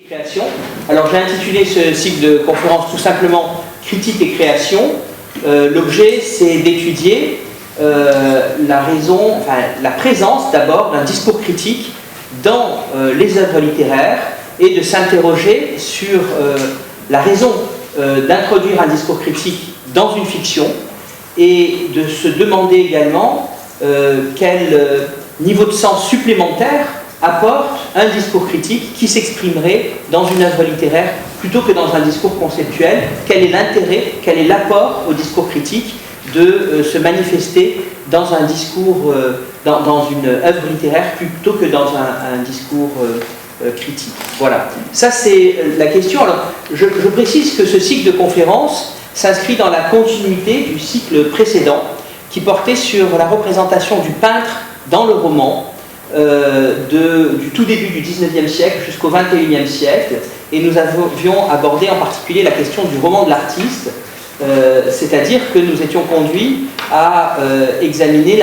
Création. Alors j'ai intitulé ce cycle de conférences tout simplement Critique et création. L'objet c'est d'étudier la présence d'abord d'un discours critique dans les œuvres littéraires et de s'interroger sur la raison d'introduire un discours critique dans une fiction et de se demander également quel niveau de sens supplémentaire apporte un discours critique qui s'exprimerait dans une œuvre littéraire plutôt que dans un discours conceptuel. Quel est l'intérêt, quel est l'apport au discours critique de se manifester dans un discours, dans une œuvre littéraire plutôt que dans un discours critique. Voilà, ça c'est la question. Alors, je précise que ce cycle de conférences s'inscrit dans la continuité du cycle précédent qui portait sur la représentation du peintre dans le roman du tout début du XIXe siècle jusqu'au XXIe siècle, et nous avions abordé en particulier la question du roman de l'artiste, c'est-à-dire que nous étions conduits à examiner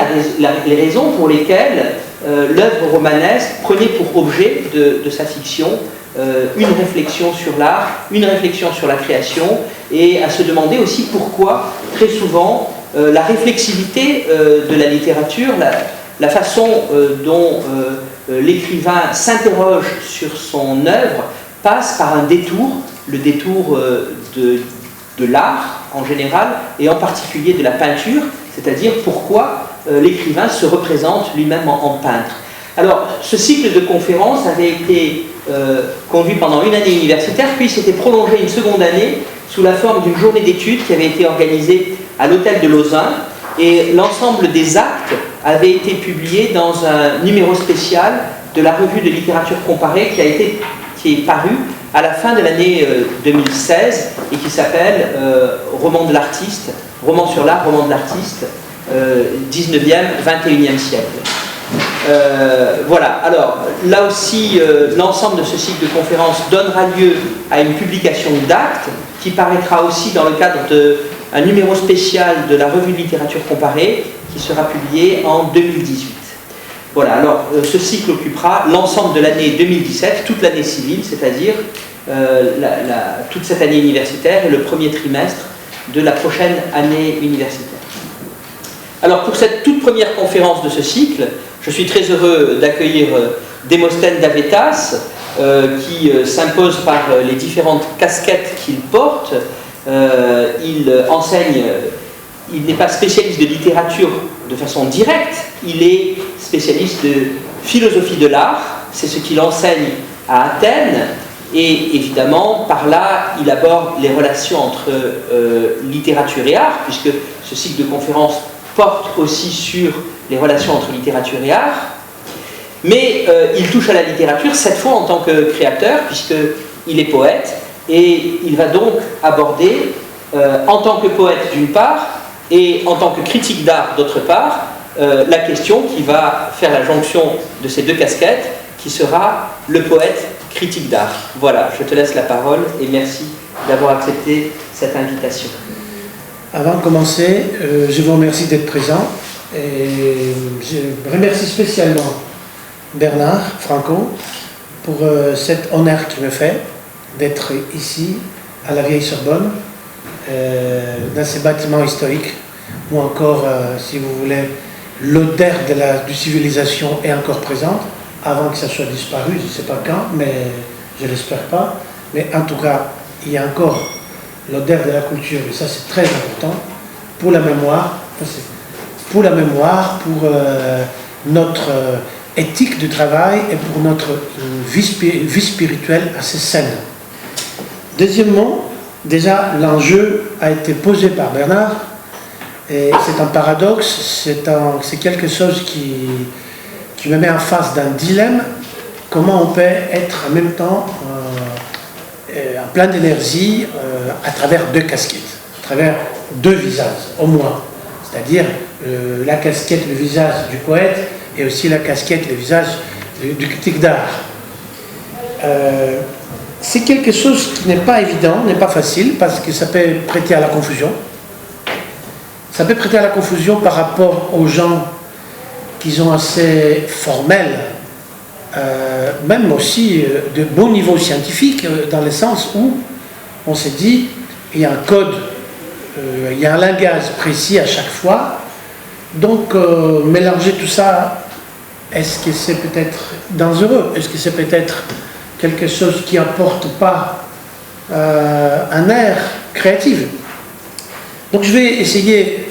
les raisons pour lesquelles l'œuvre romanesque prenait pour objet de sa fiction une réflexion sur l'art, une réflexion sur la création, et à se demander aussi pourquoi, très souvent, la réflexivité de la littérature, la façon dont l'écrivain s'interroge sur son œuvre passe par un détour, le détour de l'art en général, et en particulier de la peinture, c'est-à-dire pourquoi l'écrivain se représente lui-même en peintre. Alors, ce cycle de conférences avait été conduit pendant une année universitaire, puis s'était prolongé une seconde année sous la forme d'une journée d'études qui avait été organisée à l'hôtel de Lausanne, et l'ensemble des actes avait été publié dans un numéro spécial de la revue de littérature comparée qui est paru à la fin de l'année 2016 et qui s'appelle Roman de l'artiste, roman sur l'art, roman de l'artiste, 19e, 21e siècle. Voilà, alors là aussi, l'ensemble de ce cycle de conférences donnera lieu à une publication d'actes qui paraîtra aussi dans le cadre d'un numéro spécial de la revue de littérature comparée qui sera publié en 2018. Voilà, alors ce cycle occupera l'ensemble de l'année 2017, toute l'année civile, c'est-à-dire toute cette année universitaire et le premier trimestre de la prochaine année universitaire. Alors pour cette toute première conférence de ce cycle, je suis très heureux d'accueillir Démosthène d'Avétas, qui s'impose par les différentes casquettes qu'il porte. Il enseigne, il n'est pas spécialiste de littérature de façon directe, il est spécialiste de philosophie de l'art, c'est ce qu'il enseigne à Athènes, et évidemment par là il aborde les relations entre littérature et art, puisque ce cycle de conférences porte aussi sur les relations entre littérature et art, mais il touche à la littérature cette fois en tant que créateur, puisqu'il est poète, et il va donc aborder, en tant que poète d'une part, et en tant que critique d'art d'autre part, la question qui va faire la jonction de ces deux casquettes, qui sera le poète critique d'art. Voilà, je te laisse la parole et merci d'avoir accepté cette invitation. Avant de commencer, je vous remercie d'être présent et je remercie spécialement Bernard Franco pour cet honneur qu'il me fait d'être ici à la Vieille Sorbonne, dans ces bâtiments historiques où encore, si vous voulez, l'odeur de civilisation est encore présente, avant que ça soit disparu, je ne sais pas quand, mais je ne l'espère pas. Mais en tout cas, il y a encore l'odeur de la culture, et ça c'est très important pour la mémoire, pour notre éthique du travail et pour notre vie spirituelle assez saine. Deuxièmement, déjà l'enjeu a été posé par Bernard, et c'est un paradoxe, c'est quelque chose qui me met en face d'un dilemme. Comment on peut être en même temps en plein d'énergie à travers deux casquettes, à travers deux visages au moins, c'est-à-dire la casquette, le visage du poète et aussi la casquette, le visage du critique d'art. C'est quelque chose qui n'est pas évident, n'est pas facile, parce que ça peut prêter à la confusion. Ça peut prêter à la confusion par rapport aux gens qui sont assez formels même aussi de bon niveau scientifique, dans le sens où on s'est dit, il y a un code, il y a un langage précis à chaque fois, donc mélanger tout ça, est-ce que c'est peut-être dangereux? Est-ce que c'est peut-être quelque chose qui n'apporte pas un air créatif? Donc je vais essayer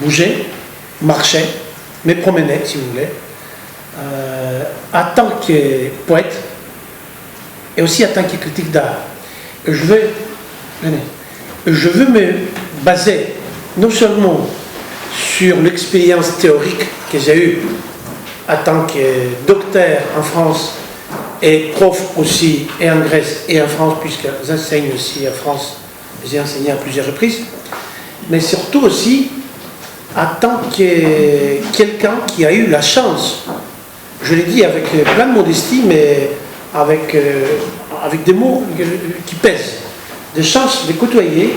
bouger, marcher, me promener si vous voulez, en tant que poète et aussi en tant que critique d'art. Je veux me baser non seulement sur l'expérience théorique que j'ai eue en tant que docteur en France et prof aussi et en Grèce et en France, puisque j'enseigne aussi en France, j'ai enseigné à plusieurs reprises, mais surtout aussi en tant que quelqu'un qui a eu la chance, je l'ai dit avec plein de modestie, mais avec des mots qui pèsent, de chance de côtoyer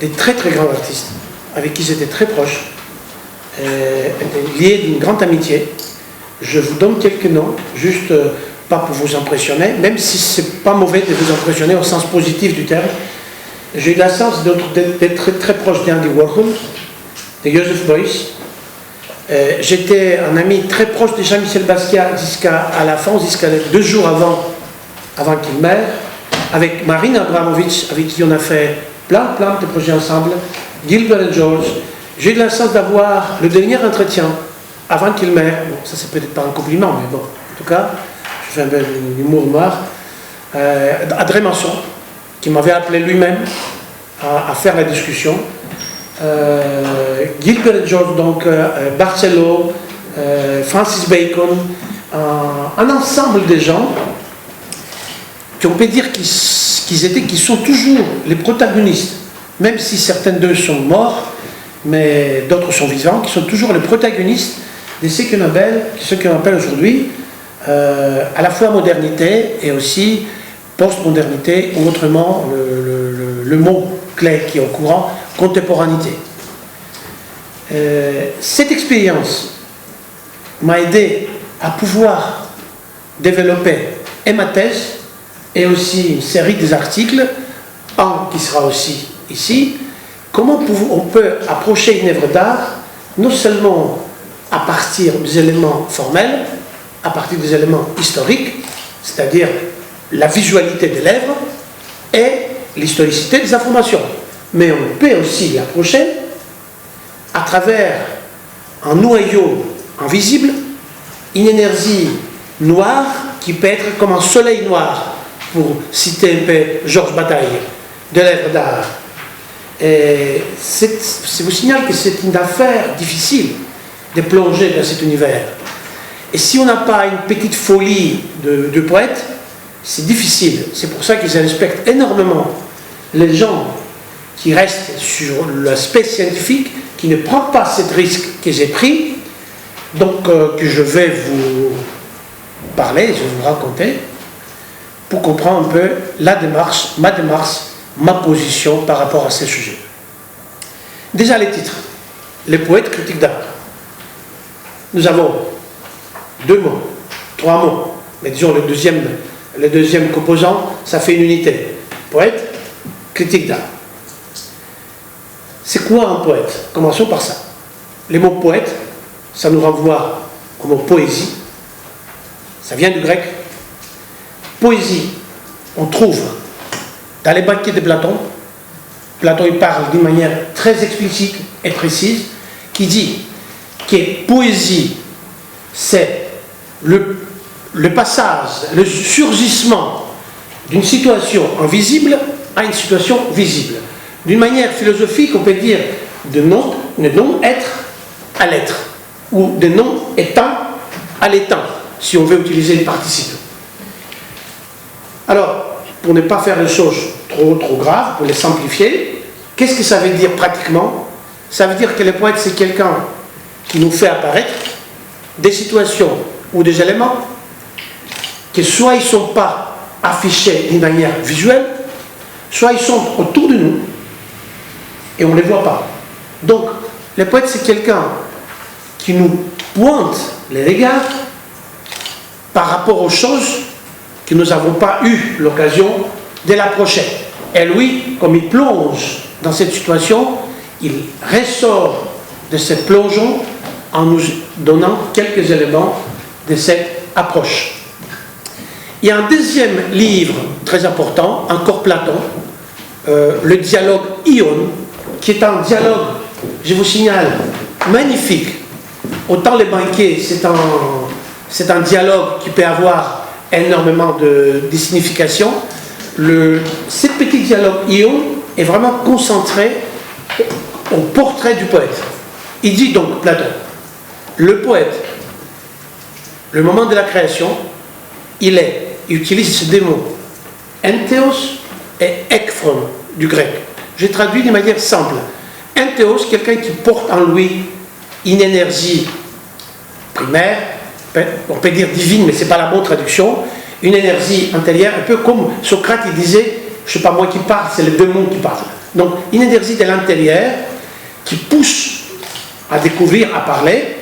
des très très grands artistes avec qui j'étais très proche, liés d'une grande amitié. Je vous donne quelques noms, juste pas pour vous impressionner, même si c'est pas mauvais de vous impressionner au sens positif du terme. J'ai eu la chance d'être très, très proche d'Andy Warhol, de Joseph Beuys. J'étais un ami très proche de Jean-Michel Basquiat jusqu'à la fin, jusqu'à 2 jours avant qu'il meure, avec Marina Abramovic, avec qui on a fait plein de projets ensemble, Gilbert et George. J'ai eu la chance d'avoir le dernier entretien avant qu'il meure. Bon, ça c'est peut-être pas un compliment, mais bon, en tout cas, je fais un peu d'humour noir. André Manson, qui m'avait appelé lui-même à faire la discussion. Gilbert et George, donc Barcelo, Francis Bacon, un ensemble de gens qu'on peut dire qu'ils sont toujours les protagonistes, même si certains d'eux sont morts, mais d'autres sont vivants, qui sont toujours les protagonistes de ce qu'on appelle aujourd'hui à la fois modernité et aussi post-modernité, ou autrement le mot clé qui est au courant, contemporanité. Cette expérience m'a aidé à pouvoir développer et ma thèse et aussi une série d'articles, un qui sera aussi ici, comment on peut approcher une œuvre d'art non seulement à partir des éléments formels, à partir des éléments historiques, c'est-à-dire la visualité de l'œuvre et l'historicité des informations, mais on peut aussi l'approcher à travers un noyau invisible, une énergie noire qui peut être comme un soleil noir, pour citer un peu Georges Bataille, de l'œuvre d'art. Et je vous signale que c'est une affaire difficile de plonger dans cet univers. Et si on n'a pas une petite folie de poète, c'est difficile. C'est pour ça que je respecte énormément les gens qui restent sur l'aspect scientifique, qui ne prennent pas ce risque que j'ai pris, donc que je vais vous parler, je vais vous raconter, pour comprendre un peu ma démarche, ma position par rapport à ces sujets. Déjà les titres. Les poètes critiques d'art. Nous avons 2 mots, 3 mots, mais disons le deuxième composant, ça fait une unité. Poète, critique d'art. C'est quoi un poète? Commençons par ça. Les mots poète, ça nous renvoie au mot poésie. Ça vient du grec. Poésie, on trouve dans les banquets de Platon. Platon il parle d'une manière très explicite et précise, qui dit que poésie, c'est le passage, le surgissement d'une situation invisible à une situation visible. D'une manière philosophique, on peut dire de non-être à l'être, ou de non-étant à l'étant, si on veut utiliser le participe. Alors, pour ne pas faire les choses trop graves, pour les simplifier, qu'est-ce que ça veut dire pratiquement? Ça veut dire que le poète, c'est quelqu'un qui nous fait apparaître des situations ou des éléments que soit ils ne sont pas affichés d'une manière visuelle, soit ils sont autour de nous et on ne les voit pas. Donc, le poète, c'est quelqu'un qui nous pointe les regards par rapport aux choses que nous n'avons pas eu l'occasion de l'approcher. Et lui, comme il plonge dans cette situation, il ressort de cette plongeon en nous donnant quelques éléments de cette approche. Il y a un deuxième livre très important, encore Platon, le dialogue Ion, qui est un dialogue, je vous signale, magnifique. Autant les banquets, c'est un dialogue qui peut avoir énormément de significations. Ce petit dialogue Ion est vraiment concentré au portrait du poète. Il dit donc, Platon, le poète, le moment de la création, il utilise ces deux mots, entheos et ekphron du grec. J'ai traduit de manière simple. Entheos, quelqu'un qui porte en lui une énergie primaire, on peut dire divine, mais ce n'est pas la bonne traduction, une énergie intérieure, un peu comme Socrate il disait, je ne sais pas moi qui parle, c'est les deux mondes qui parlent. Donc une énergie de l'intérieur qui pousse à découvrir, à parler,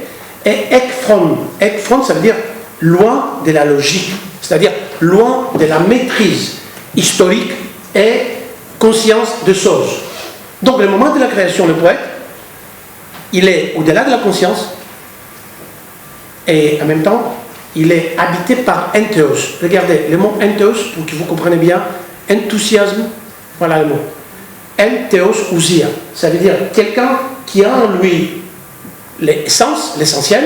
et ekphron. Ekphron, ça veut dire loin de la logique, c'est-à-dire loin de la maîtrise historique et conscience de choses. Donc le moment de la création, le poète, il est au-delà de la conscience et en même temps, il est habité par entheos. Regardez, le mot entheos, pour que vous compreniez bien, enthousiasme, voilà le mot. Entheos ousia, ça veut dire quelqu'un qui a en lui l'essence, l'essentiel,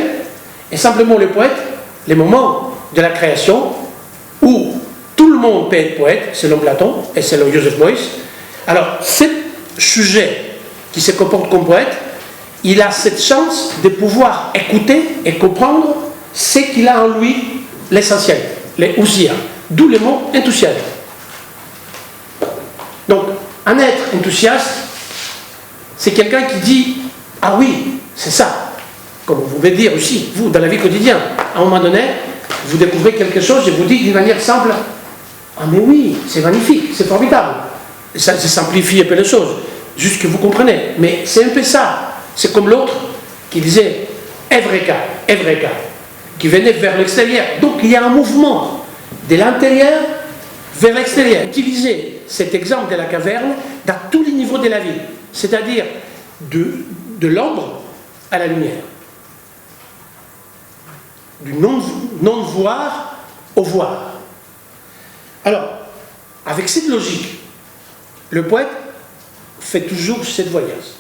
et simplement le poète, les moments de la création où tout le monde peut être poète, selon Platon et selon Joseph Beuys. Alors, ce sujet qui se comporte comme poète, il a cette chance de pouvoir écouter et comprendre ce qu'il a en lui, l'essentiel, les ousia, d'où le mot enthousiasme. Donc, un être enthousiaste, c'est quelqu'un qui dit « Ah oui, c'est ça ». Comme vous pouvez dire aussi, vous, dans la vie quotidienne, à un moment donné, vous découvrez quelque chose et vous dites d'une manière simple « Ah mais oui, c'est magnifique, c'est formidable ». Ça simplifie un peu les choses, juste que vous comprenez. Mais c'est un peu ça. C'est comme l'autre qui disait « Evreka, Evreka », qui venait vers l'extérieur. Donc il y a un mouvement de l'intérieur vers l'extérieur. Utilisez cet exemple de la caverne dans tous les niveaux de la vie, c'est-à-dire de l'ombre à la lumière, du non-voir au voir. Alors, avec cette logique, le poète fait toujours cette voyage.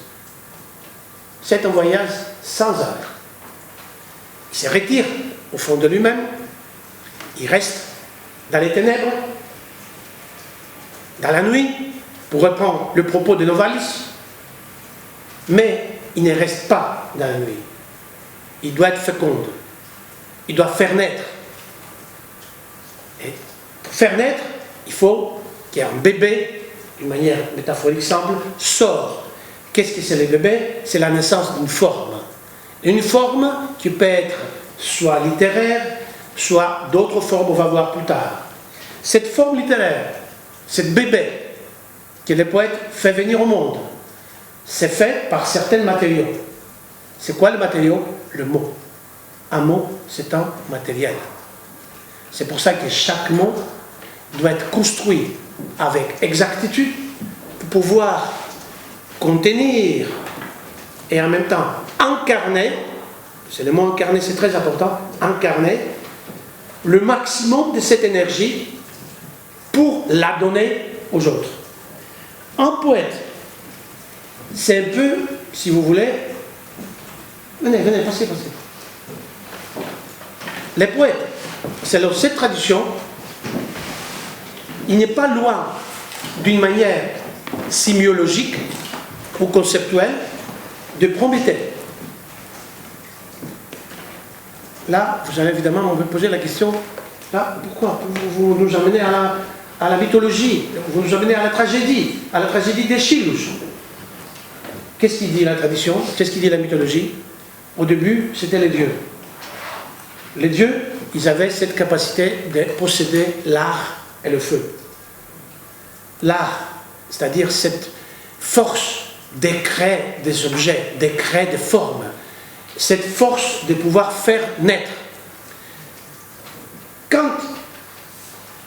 C'est un voyage sans arrêt. Il se retire au fond de lui-même, il reste dans les ténèbres, dans la nuit, pour reprendre le propos de Novalis, mais il ne reste pas dans la nuit. Il doit être féconde, il doit faire naître. Et pour faire naître, il faut qu'il y ait un bébé, d'une manière métaphorique simple, sort. Qu'est-ce que c'est le bébé? C'est la naissance d'une forme. Une forme qui peut être soit littéraire, soit d'autres formes, on va voir plus tard. Cette forme littéraire, ce bébé que le poète fait venir au monde, c'est fait par certains matériaux. C'est quoi le matériau? Le mot. Un mot, c'est un matériel. C'est pour ça que chaque mot doit être construit avec exactitude pour pouvoir contenir et en même temps incarner, c'est le mot incarner, c'est très important, incarner le maximum de cette énergie pour la donner aux autres. Un poète, c'est un peu, si vous voulez, venez, passez. Les poètes, selon cette tradition, il n'est pas loin d'une manière sémiologique ou conceptuelle de Prométhée. Là, vous allez évidemment me poser la question, là, pourquoi vous nous amenez à la mythologie, vous nous amenez à la tragédie d'Eschylus. Qu'est-ce qu'il dit la tradition? Qu'est-ce qu'il dit la mythologie? Au début, c'était les dieux. Les dieux, ils avaient cette capacité de posséder l'art et le feu. L'art, c'est-à-dire cette force de créer des objets, de créer des formes. cette force de pouvoir faire naître. Quand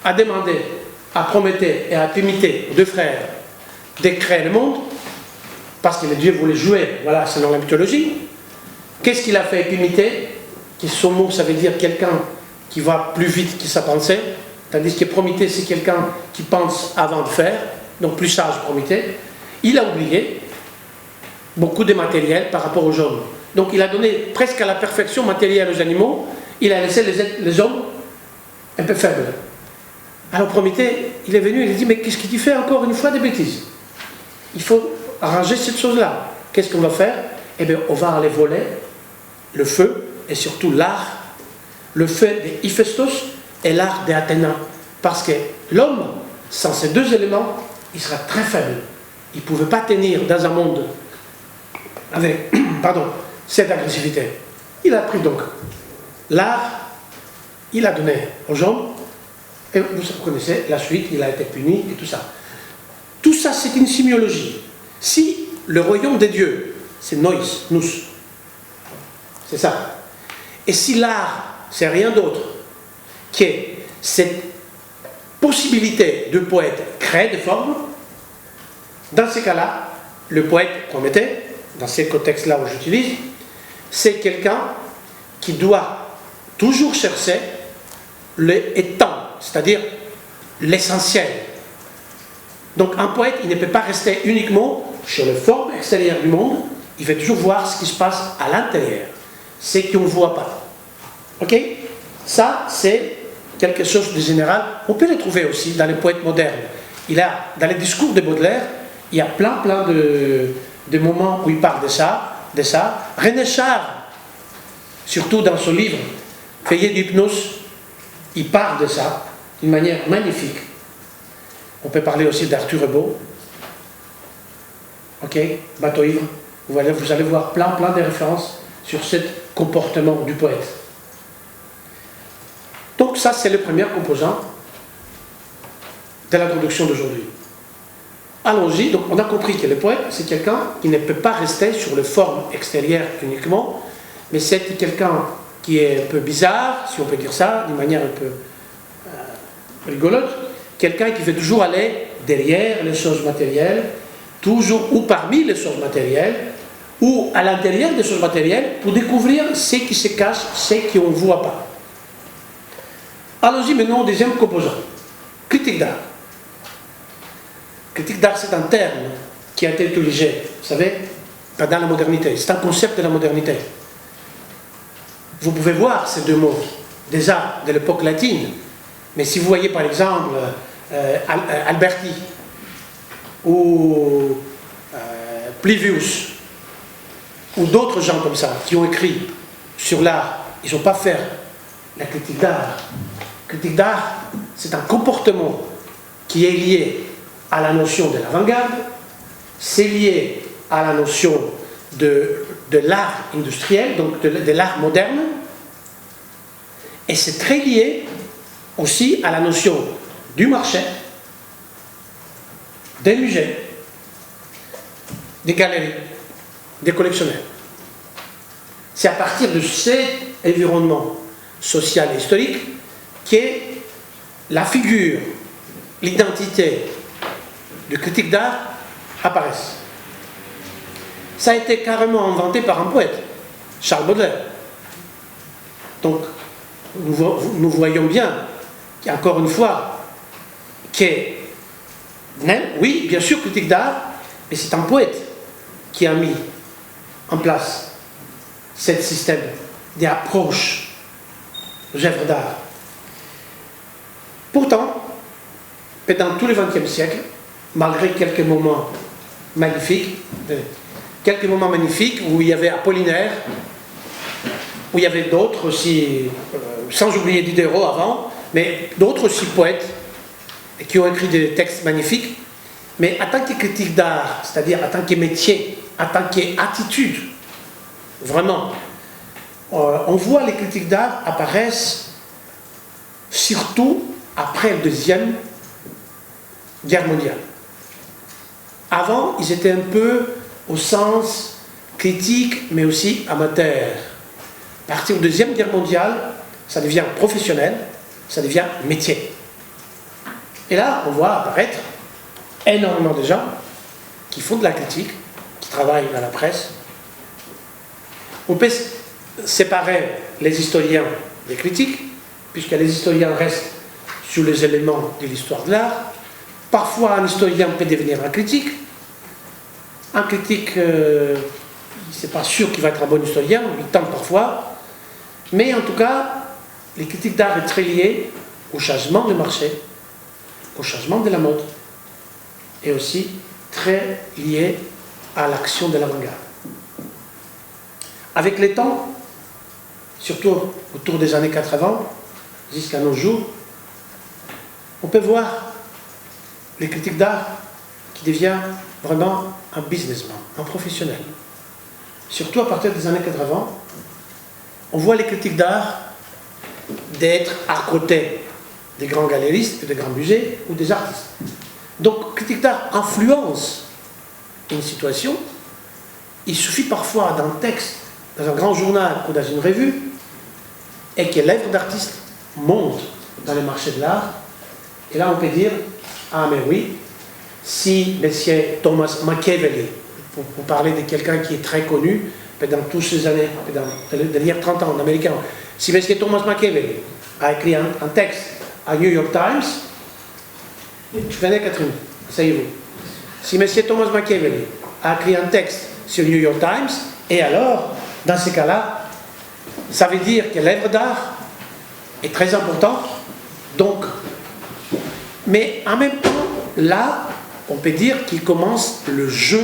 a demandé à Prométhée et à Épiméthée, deux frères, de créer le monde, parce que les dieux voulaient jouer, voilà, selon la mythologie, qu'est-ce qu'il a fait Épiméthée, qui son mot, ça veut dire quelqu'un qui va plus vite que sa pensée, tandis que Prométhée, c'est quelqu'un qui pense avant de faire, donc plus sage Prométhée. Il a oublié beaucoup de matériel par rapport aux hommes. Donc il a donné presque à la perfection matérielle aux animaux, il a laissé les hommes un peu faibles. Alors Prométhée, il est venu, il a dit, mais qu'est-ce que tu fais encore une fois des bêtises? Il faut arranger cette chose-là. Qu'est-ce qu'on va faire? Eh bien, on va aller voler le feu, et surtout l'art, le feu d'Héphaïstos et l'art d'Athéna. Parce que l'homme, sans ces deux éléments, il sera très faible. Il ne pouvait pas tenir dans un monde avec cette agressivité. Il a pris donc l'art, il a donné aux hommes, et vous connaissez la suite, il a été puni et tout ça. Tout ça, c'est une sémiologie. Si le royaume des dieux, c'est nous, c'est ça. Et si l'art, c'est rien d'autre que cette possibilité de poète créer des formes, dans ces cas-là, le poète Prométhée, dans ces contextes-là où j'utilise, c'est quelqu'un qui doit toujours chercher le étant, c'est-à-dire l'essentiel. Donc un poète, il ne peut pas rester uniquement sur les formes extérieures du monde, il veut toujours voir ce qui se passe à l'intérieur, ce qu'on ne voit pas. Ok? Ça, c'est quelque chose de général. On peut le trouver aussi dans les poètes modernes. Dans les discours de Baudelaire, il y a plein de moments où il parle de ça. René Char, surtout dans son livre Feuillet d'hypnose, il parle de ça d'une manière magnifique. On peut parler aussi d'Arthur Rimbaud. Ok, Bateau ivre. Vous allez voir plein de références sur ce comportement du poète. Donc ça, c'est le premier composant de l'introduction d'aujourd'hui. Allons-y. Donc on a compris que le poète, c'est quelqu'un qui ne peut pas rester sur les formes extérieures uniquement, mais c'est quelqu'un qui est un peu bizarre, si on peut dire ça, d'une manière un peu rigolote. Quelqu'un qui veut toujours aller derrière les choses matérielles, toujours ou parmi les choses matérielles, ou à l'intérieur des choses matérielles, pour découvrir ce qui se cache, ce qu'on ne voit pas. Allons-y maintenant au deuxième composant, critique d'art. Critique d'art, c'est un terme qui a été utilisé, vous savez, pendant la modernité. C'est un concept de la modernité. Vous pouvez voir ces deux mots, des arts de l'époque latine, mais si vous voyez par exemple Alberti ou Plivius ou d'autres gens comme ça qui ont écrit sur l'art, ils n'ont pas fait la critique d'art. La critique d'art, c'est un comportement qui est lié à la notion de l'avant-garde, c'est lié à la notion de l'art industriel, donc de l'art moderne, et c'est très lié aussi à la notion du marché, des musées, des galeries, des collectionneurs. C'est à partir de cet environnement social et historique que la figure, l'identité de critique d'art apparaissent. Ça a été carrément inventé par un poète, Charles Baudelaire. Donc, nous voyons bien, encore une fois, que, oui, bien sûr, critique d'art, mais c'est un poète qui a mis en place ce système d'approche aux œuvres d'art. Pourtant, pendant tout le XXe siècle, malgré quelques moments magnifiques où il y avait Apollinaire, où il y avait d'autres aussi, sans oublier Diderot avant, mais d'autres aussi poètes qui ont écrit des textes magnifiques, mais en tant que critique d'art, c'est-à-dire en tant que métier, en tant qu'attitude, vraiment, on voit les critiques d'art apparaissent surtout après la Deuxième Guerre mondiale. Avant, ils étaient un peu au sens critiques, mais aussi amateurs. À partir de la Deuxième Guerre mondiale, ça devient professionnel, ça devient métier. Et là, on voit apparaître énormément de gens qui font de la critique, qui travaillent dans la presse. On peut séparer les historiens des critiques, puisque les historiens restent sur les éléments de l'histoire de l'art. Parfois, un historien peut devenir un critique. Un critique, c'est pas sûr qu'il va être un bon historien, il tente parfois. Mais en tout cas, les critiques d'art est très liées au changement du marché, au changement de la mode, et aussi très lié à l'action de l'avant-garde. Avec le temps, surtout autour des années 80, jusqu'à nos jours, on peut voir les critiques d'art qui devient vraiment un businessman, un professionnel. Surtout à partir des années 80, on voit les critiques d'art d'être à côté des grands galéristes, des grands musées ou des artistes. Donc, critique d'art influence une situation. Il suffit parfois d'un texte dans un grand journal ou dans une revue et que l'œuvre d'artiste monte dans le marché de l'art. Et là, on peut dire, ah mais oui, si M. Thomas Machiavelli, pour parler de quelqu'un qui est très connu, pendant toutes ces années, pendant les dernières 30 ans en américain, si M. Thomas Machiavelli a écrit un texte à New York Times, venez Catherine, asseyez-vous. Si M. Thomas Machiavelli a écrit un texte sur New York Times, et alors, dans ce cas-là, ça veut dire que l'œuvre d'art est très importante, donc, mais en même temps, là, on peut dire qu'il commence le jeu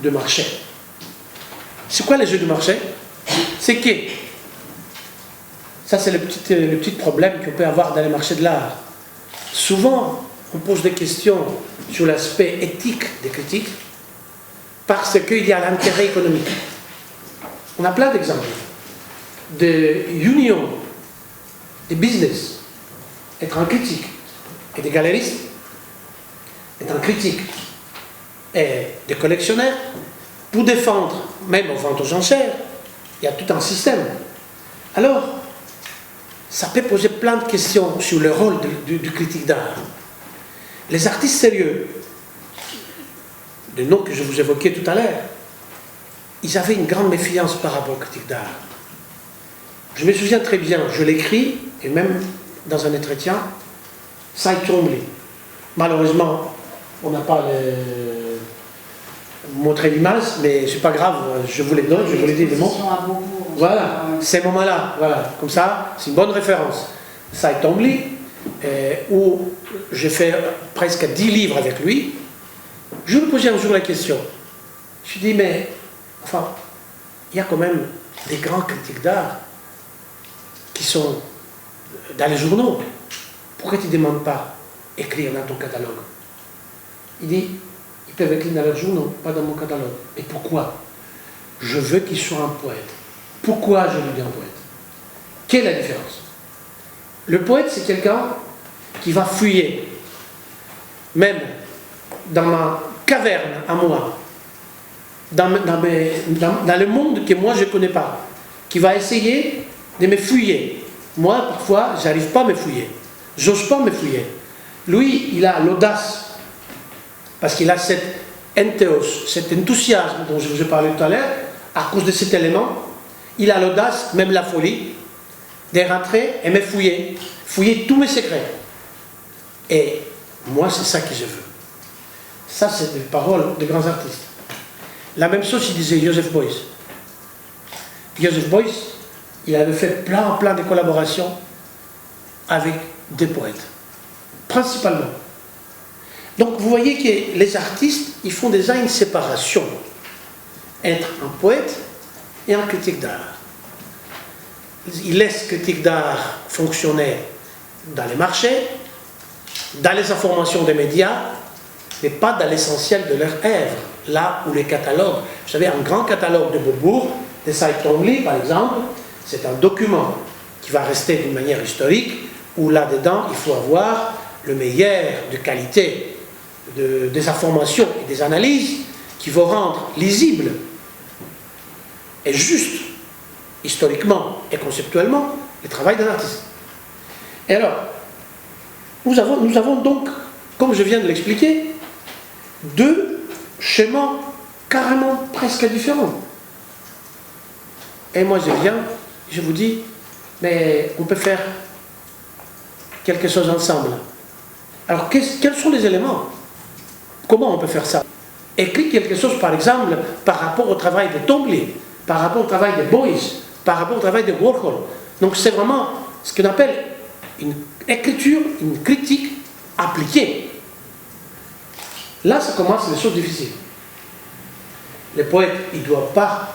de marché. C'est quoi le jeu de marché? C'est que, ça c'est le petit problème qu'on peut avoir dans les marchés de l'art. Souvent, on pose des questions sur l'aspect éthique des critiques parce qu'il y a l'intérêt économique. On a plein d'exemples de unions, de business, être un critique, et des galeristes, être un critique, et des collectionneurs, pour défendre, même aux ventes aux enchères, il y a tout un système. Alors, ça peut poser plein de questions sur le rôle du critique d'art. Les artistes sérieux, les noms que je vous évoquais tout à l'heure, ils avaient une grande méfiance par rapport aux critiques d'art. Je me souviens très bien, je l'écris, et même dans un entretien, Cy Twombly. Malheureusement, on n'a pas montré l'image, mais c'est pas grave, je vous les donne, je vous les dis les mots. Voilà, ces moments-là, voilà, comme ça, c'est une bonne référence. Cy Twombly, où j'ai fait presque 10 livres avec lui. Je lui posais un jour la question. Je lui dis, mais, enfin, il y a quand même des grands critiques d'art qui sont dans les journaux. Pourquoi tu ne demandes pas écrire dans ton catalogue? Il dit, ils peuvent écrire dans leurs journaux, pas dans mon catalogue. Et pourquoi? Je veux qu'il soit un poète. Pourquoi je lui dis un poète? Quelle est la différence? Le poète, c'est quelqu'un qui va fouiller, même dans ma caverne à moi, dans le monde que moi je ne connais pas, qui va essayer de me fouiller. Moi, parfois, je n'arrive pas à me fouiller. J'ose pas me fouiller. Lui, il a l'audace, parce qu'il a cet entheos, cet enthousiasme dont je vous ai parlé tout à l'heure, à cause de cet élément, il a l'audace, même la folie, de rentrer et me fouiller, fouiller tous mes secrets. Et moi, c'est ça que je veux. Ça, c'est des paroles de grands artistes. La même chose, il disait Joseph Beuys. Joseph Beuys, il avait fait plein de collaborations avec des poètes, principalement. Donc, vous voyez que les artistes, ils font déjà une séparation entre un poète et un critique d'art. Ils laissent critique d'art fonctionner dans les marchés, dans les informations des médias, mais pas dans l'essentiel de leur œuvre. Là où les catalogues, vous savez, un grand catalogue de Beaubourg, de Cy Twombly par exemple, c'est un document qui va rester d'une manière historique, où là-dedans, il faut avoir le meilleur de qualité des informations et des analyses qui vont rendre lisible est juste, historiquement et conceptuellement, le travail d'un artiste. Et alors, nous avons donc, comme je viens de l'expliquer, deux schémas carrément presque différents. Et moi je vous dis, mais on peut faire quelque chose ensemble. Alors quels sont les éléments? Comment on peut faire ça? Écrire quelque chose par exemple par rapport au travail de Twombly, par rapport au travail de Beuys, par rapport au travail de Warhol. Donc c'est vraiment ce qu'on appelle une écriture, une critique appliquée. Là, ça commence les choses difficiles. Le poète, il ne doit pas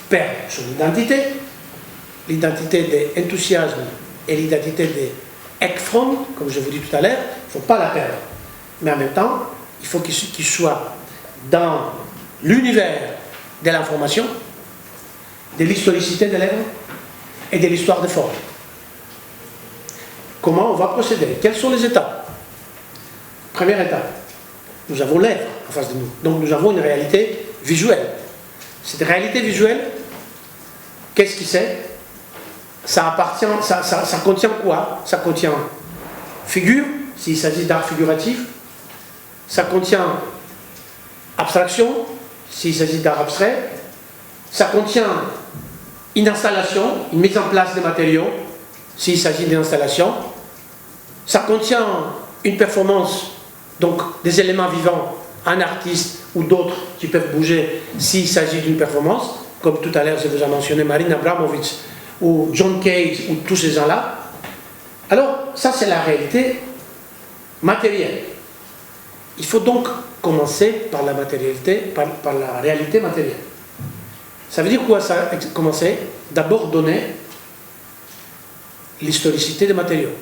perdre son identité, l'identité de l'enthousiasme et l'identité de Ekfrom, comme je vous dis tout à l'heure, il ne faut pas la perdre. Mais en même temps, il faut qu'il soit dans l'univers de l'information, de l'historicité de l'œuvre et de l'histoire de forme. Comment on va procéder? Quelles sont les étapes? Première étape, nous avons l'œuvre en face de nous. Donc nous avons une réalité visuelle. Cette réalité visuelle, qu'est-ce que c'est? Ça contient quoi? Ça contient figure, s'il s'agit d'art figuratif. Ça contient abstraction, s'il s'agit d'art abstrait. Ça contient une installation, une mise en place des matériaux, s'il s'agit d'une installation. Ça contient une performance, donc des éléments vivants, un artiste ou d'autres qui peuvent bouger s'il s'agit d'une performance, comme tout à l'heure je vous ai mentionné Marina Abramovic ou John Cage ou tous ces gens-là. Alors ça c'est la réalité matérielle. Il faut donc commencer par la matérialité, par la réalité matérielle. Ça veut dire quoi ça? Commencer d'abord donner l'historicité des matériaux.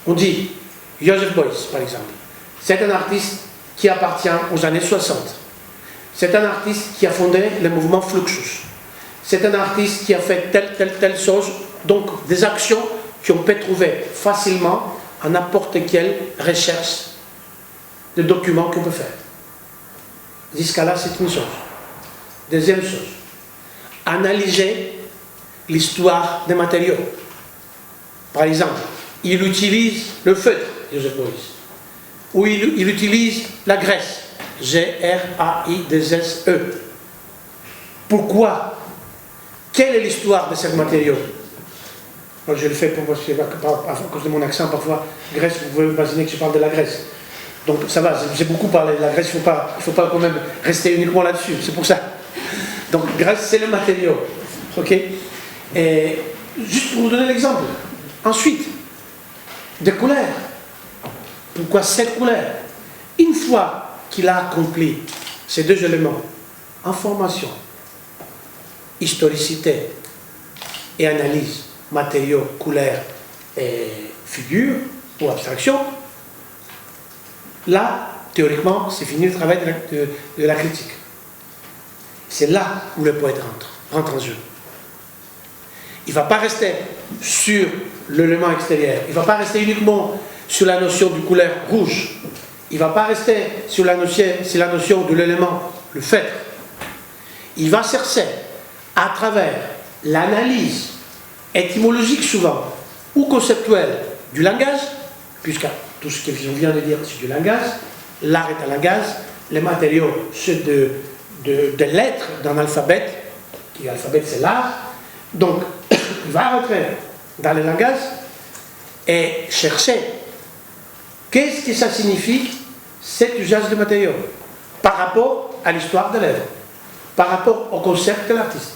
On dit Joseph Beuys par exemple, c'est un artiste qui appartient aux années 60. C'est un artiste qui a fondé le mouvement Fluxus. C'est un artiste qui a fait telle chose, donc des actions qu'on peut trouver facilement à n'importe quelle recherche de documents qu'on peut faire. Jusqu'à là, c'est une chose. Deuxième chose, analyser l'histoire des matériaux. Par exemple, il utilise le feutre, Joseph Beuys, ou il utilise la graisse, G-R-A-I-2-S-E. Pourquoi? Quelle est l'histoire de ces matériaux? Moi, je le fais à cause de mon accent, parfois, Grèce, vous pouvez imaginer que je parle de la Grèce. Donc ça va, j'ai beaucoup parlé de la Grèce, il ne faut pas quand même rester uniquement là-dessus, c'est pour ça. Donc Grèce, c'est le matériau. Ok? Et juste pour vous donner l'exemple. Ensuite, des couleurs. Pourquoi cette couleur? Une fois qu'il a accompli ces deux éléments, information, historicité et analyse, matériaux, couleurs et figures ou abstraction, là, théoriquement, c'est fini le travail de la critique. C'est là où le poète rentre en jeu. Il ne va pas rester sur l'élément extérieur. Il ne va pas rester uniquement sur la notion du couleur rouge. Il ne va pas rester sur la notion de l'élément, le feutre. Il va chercher, à travers l'analyse étymologique souvent, ou conceptuelle du langage, puisque tout ce que je viens de dire, c'est du langage, l'art est un langage, les matériaux, c'est de lettres dans l'alphabet, qui l'alphabet c'est l'art, donc il va rentrer dans le langage et chercher qu'est-ce que ça signifie cet usage de matériaux par rapport à l'histoire de l'œuvre, par rapport au concept de l'artiste.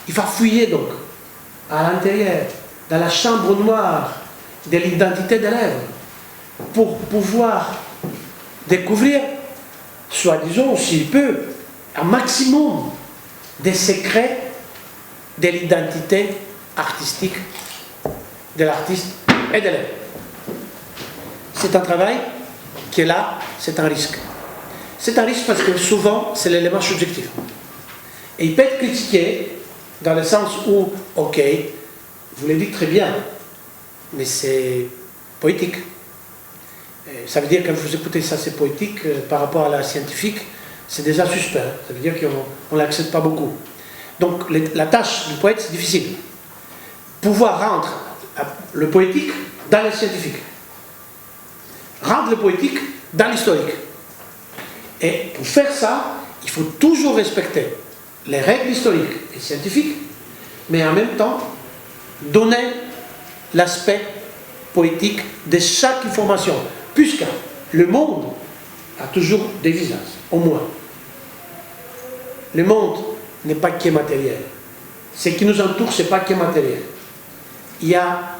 Il va fouiller donc à l'intérieur, dans la chambre noire de l'identité de l'œuvre, pour pouvoir découvrir, soi-disant, s'il peut, un maximum des secrets de l'identité artistique de l'artiste et de l'œuvre. C'est un travail qui est là, c'est un risque. C'est un risque parce que souvent, c'est l'élément subjectif. Et il peut être critiqué dans le sens où, ok, vous l'avez dit très bien, mais c'est poétique. Ça veut dire que quand vous écoutez ça, c'est poétique, par rapport à la scientifique, c'est déjà suspect. Ça veut dire qu'on ne l'accepte pas beaucoup. Donc la tâche du poète, c'est difficile. Pouvoir rendre le poétique dans le scientifique. Rendre le poétique dans l'historique. Et pour faire ça, il faut toujours respecter les règles historiques et scientifiques, mais en même temps donner l'aspect poétique de chaque information, puisque le monde a toujours des visages, au moins. Le monde n'est pas que matériel. Ce qui nous entoure, ce n'est pas que matériel. Il y a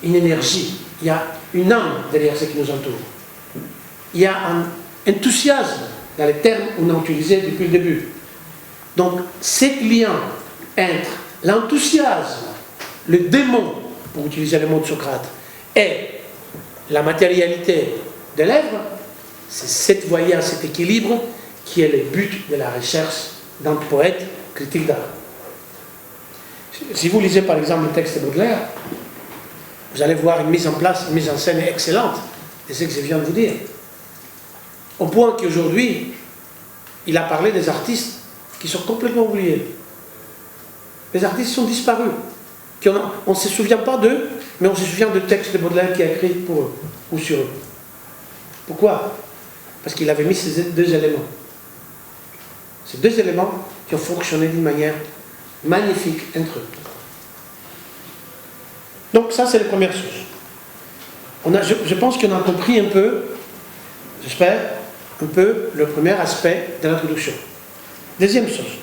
une énergie, il y a une âme derrière ce qui nous entoure. Il y a un enthousiasme dans les termes qu'on a utilisés depuis le début. Donc, ce lien entre l'enthousiasme, le démon, pour utiliser le mot de Socrate, et la matérialité de l'œuvre, c'est cette voyage, cet équilibre qui est le but de la recherche d'un poète critique d'art. Si vous lisez par exemple le texte de Baudelaire, vous allez voir une mise en place, une mise en scène excellente de ce que je viens de vous dire. Au point qu'aujourd'hui, il a parlé des artistes qui sont complètement oubliés. Les artistes sont disparus. On ne se souvient pas d'eux, mais on se souvient du texte de Baudelaire qui a écrit pour eux, ou sur eux. Pourquoi? Parce qu'il avait mis ces deux éléments. Ces deux éléments qui ont fonctionné d'une manière magnifique entre eux. Donc ça, c'est la première chose. Je pense qu'on a compris un peu, j'espère, un peu le premier aspect de l'introduction. Deuxième chose.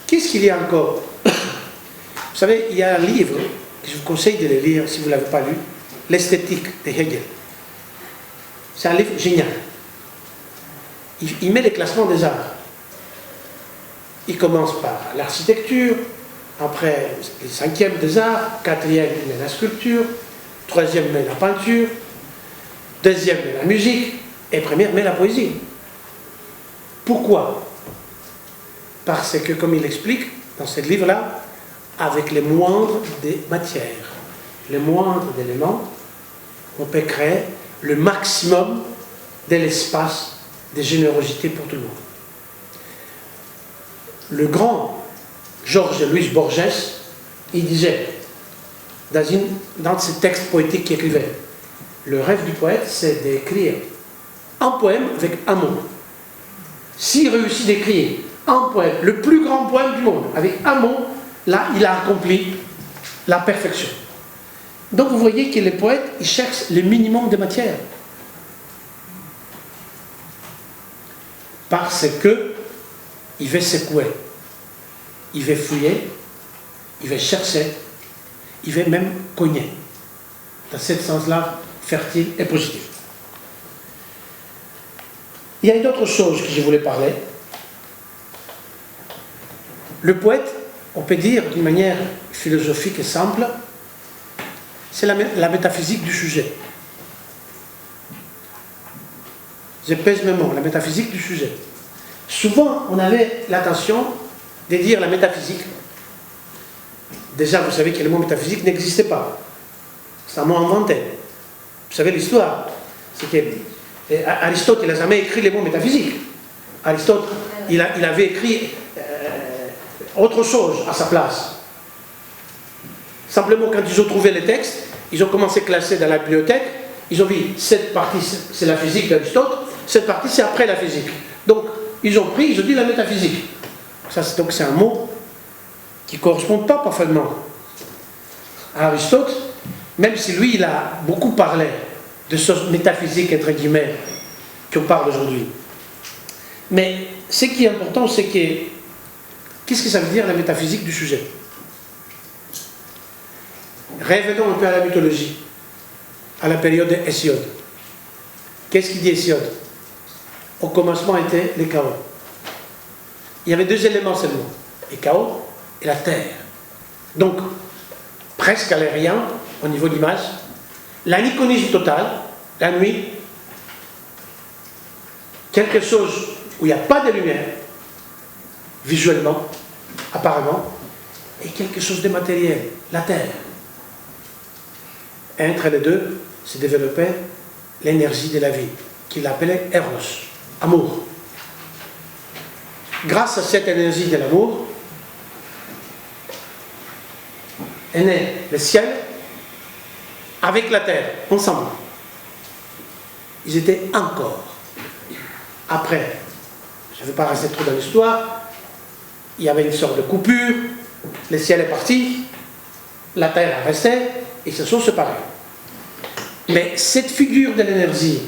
Qu'est-ce qu'il y a encore? Vous savez, il y a un livre que je vous conseille de le lire si vous ne l'avez pas lu, L'esthétique de Hegel. C'est un livre génial. Il met les classements des arts. Il commence par l'architecture, après le 5e des arts, 4e met la sculpture, 3e met la peinture, 2e met la musique, et 1er met la poésie. Pourquoi? Parce que, comme il explique dans ce livre-là, avec les moindres des matières, les moindres d'éléments, on peut créer le maximum de l'espace de générosité pour tout le monde. Le grand Georges Louis Borges, il disait, dans ses textes poétiques qu'il écrivait, le rêve du poète, c'est d'écrire un poème avec un mot. S'il réussit d'écrire un poème, le plus grand poème du monde, avec un mot, là, il a accompli la perfection. Donc vous voyez que les poètes, ils cherchent le minimum de matière. Parce que il veut secouer, il veut fouiller, il veut chercher, il veut même cogner. Dans ce sens-là, fertile et positif. Il y a une autre chose que je voulais parler. Le poète, on peut dire d'une manière philosophique et simple, c'est la métaphysique du sujet. Je pèse mes mots, la métaphysique du sujet. Souvent, on avait l'intention de dire la métaphysique. Déjà, vous savez que le mot métaphysique n'existait pas. C'est un mot inventé. Vous savez l'histoire. C'est que Aristote, il n'a jamais écrit les mots métaphysiques. Aristote, il avait écrit autre chose à sa place. Simplement, quand ils ont trouvé les textes, ils ont commencé à classer dans la bibliothèque. Ils ont vu, cette partie, c'est la physique d'Aristote, cette partie, c'est après la physique. Donc, ils ont pris, ils ont dit la métaphysique. Donc, c'est un mot qui ne correspond pas parfaitement à Aristote, même si lui, il a beaucoup parlé de choses métaphysiques, entre guillemets, qu'on parle aujourd'hui. Mais ce qui est important, c'est que, qu'est-ce que ça veut dire la métaphysique du sujet? Revenons un peu à la mythologie, à la période d'Hésiode. Qu'est-ce qu'il dit Hésiode? Au commencement était le chaos. Il y avait deux éléments seulement, le chaos et la terre. Donc, presque à l'aérien, au niveau d'image, l'anicronisme total, la nuit, quelque chose où il n'y a pas de lumière, visuellement, apparemment, et quelque chose de matériel, la terre. Et entre les deux s'est développée l'énergie de la vie, qu'il appelait Eros, amour. Grâce à cette énergie de l'amour, est né le ciel avec la terre, ensemble. Ils étaient un corps. Après, je ne vais pas rester trop dans l'histoire, il y avait une sorte de coupure, le ciel est parti, la terre est restée, et ils se sont séparés. Mais cette figure de l'énergie,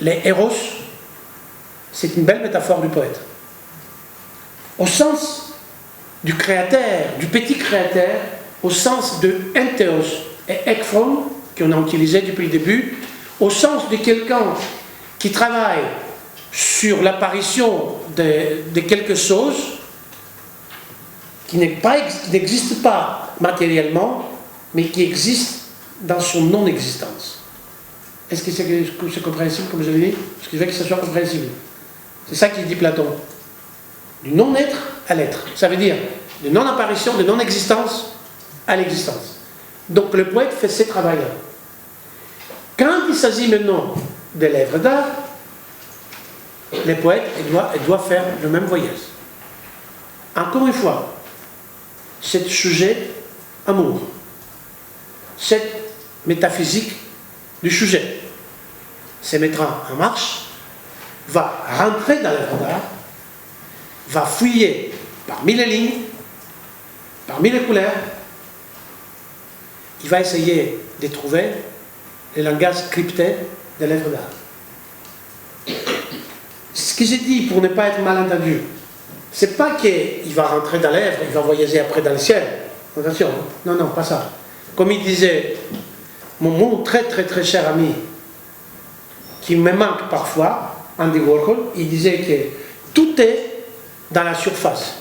les héros, c'est une belle métaphore du poète. Au sens du créateur, du petit créateur, au sens de entheos et ekphron, qu'on a utilisé depuis le début, au sens de quelqu'un qui travaille sur l'apparition de quelque chose qui n'existe pas matériellement, mais qui existe dans son non-existence. Est-ce que c'est compréhensible, comme je l'ai dit? Parce que je veux que ça soit compréhensible. C'est ça qu'il dit Platon. Du non-être à l'être. Ça veut dire de non-apparition, de non-existence à l'existence. Donc le poète fait ce travail-là. Quand il s'agit maintenant de l'œuvre d'art, le poète doit faire le même voyage. Encore une fois, cet sujet amour, cette métaphysique du sujet se mettra en marche, va rentrer dans l'œuvre d'art, va fouiller parmi les lignes, parmi les couleurs, il va essayer de trouver le langage crypté de l'œuvre d'art. Ce que j'ai dit pour ne pas être mal entendu, c'est pas qu'il va rentrer dans l'œuvre, il va voyager après dans le ciel. Attention, non, non, pas ça. Comme il disait, mon très très très cher ami, qui me manque parfois, Andy Warhol, il disait que tout est dans la surface.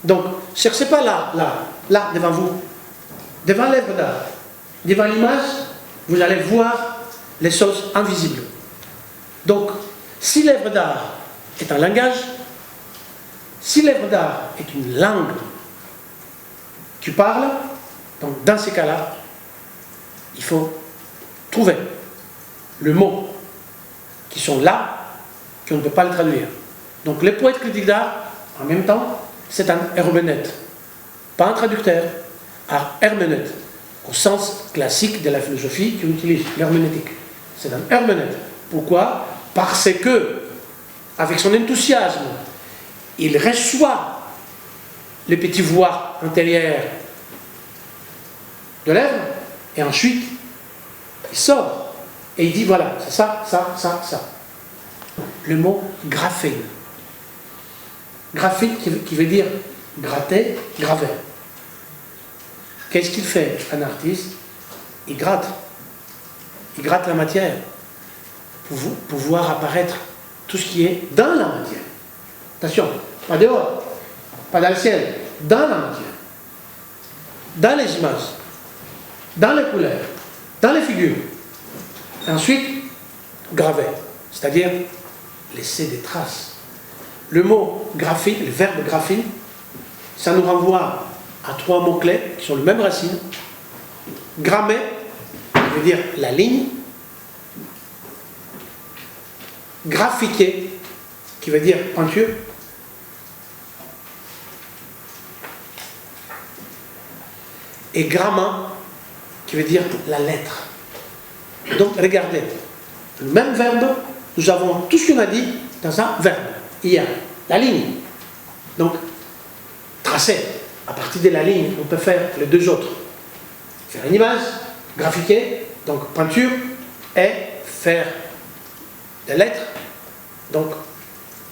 Donc, ne cherchez pas là, devant vous, devant l'œuvre d'art, devant l'image, vous allez voir les choses invisibles. Donc, si l'œuvre d'art est un langage, si l'œuvre d'art est une langue qui parle, donc dans ces cas-là, il faut trouver le mot qui sont là, qu'on ne peut pas le traduire. Donc les poètes critiques d'art, en même temps, c'est un herméneute, pas un traducteur, un herméneute, au sens classique de la philosophie qu'on utilise, l'herméneutique. C'est un herméneute. Pourquoi? Parce que, avec son enthousiasme, il reçoit les petites voix intérieures de l'œuvre, et ensuite, il sort, et il dit voilà, c'est ça, ça, ça, ça. Le mot graphène. Graphène qui veut dire gratter, graver. Qu'est-ce qu'il fait, un artiste? Il gratte. Il gratte la matière pour voir apparaître tout ce qui est dans la matière. Attention, pas dehors, pas dans le ciel, dans la matière. Dans les images, dans les couleurs, dans les figures. Ensuite, graver, c'est-à-dire laisser des traces. Le mot graphine, le verbe graphine, ça nous renvoie à trois mots-clés qui sont les mêmes racines. Grammer, qui veut dire la ligne. Graphiquer, qui veut dire peinture. Et gramma, qui veut dire la lettre. Donc regardez, le même verbe, nous avons tout ce qu'on a dit dans un verbe. Il y a la ligne. Donc, tracer. À partir de la ligne, on peut faire les deux autres. Faire une image, graphiquer, donc peinture, et faire des lettres, donc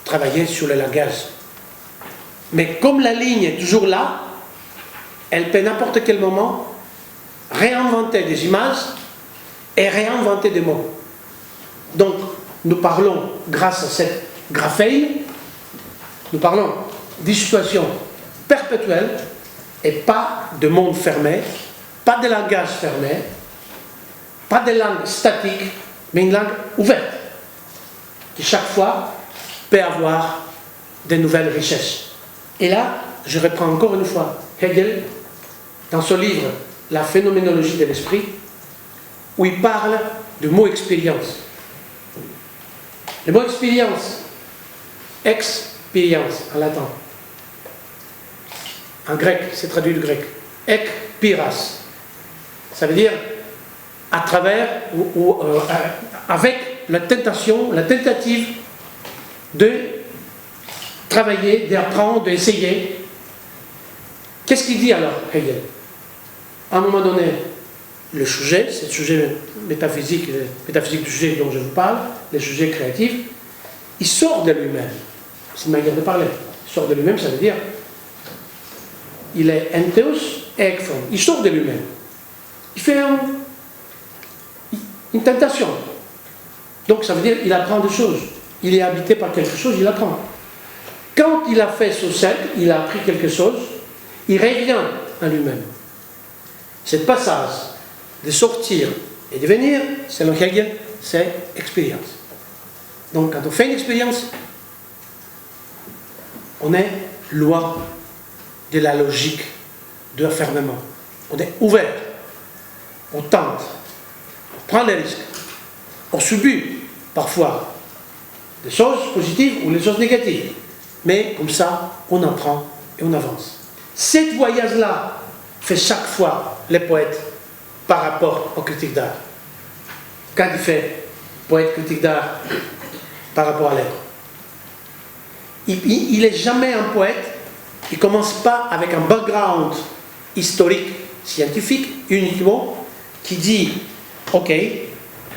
travailler sur le langage. Mais comme la ligne est toujours là, elle peut à n'importe quel moment réinventer des images et réinventer des mots. Donc, nous parlons, grâce à cette graphène, nous parlons d'une situation perpétuelle et pas de monde fermé, pas de langage fermé, pas de langue statique, mais une langue ouverte, qui chaque fois peut avoir de nouvelles richesses. Et là, je reprends encore une fois Hegel, dans son livre « La phénoménologie de l'esprit », où il parle du mot expérience. Le mot expérience, expérience en latin, En grec, c'est traduit du grec. Ek piras. Ça veut dire à travers avec la tentation, la tentative de travailler, d'apprendre, d'essayer. Qu'est-ce qu'il dit alors, Hegel? À un moment donné, le sujet, c'est le sujet métaphysique du sujet dont je vous parle, le sujet créatif, il sort de lui-même. C'est une manière de parler. Il sort de lui-même, ça veut dire il est entheos et ekphron. Il sort de lui-même. Il fait une tentation. Donc ça veut dire qu'il apprend des choses. Il est habité par quelque chose, il apprend. Quand il a fait ce cercle, il a appris quelque chose, il revient à lui-même. Ce passage de sortir et de venir, selon Hegel, c'est expérience. Donc quand on fait une expérience, on est loin de la logique de l'enfermement. On est ouvert, on tente, on prend des risques, on subit parfois des choses positives ou des choses négatives. Mais comme ça, on apprend et on avance. Cette voyage-là fait chaque fois les poètes par rapport aux critiques d'art. Quand il fait poète critique d'art par rapport à l'être, il n'est jamais un poète, il ne commence pas avec un background historique, scientifique, uniquement, qui dit « Ok,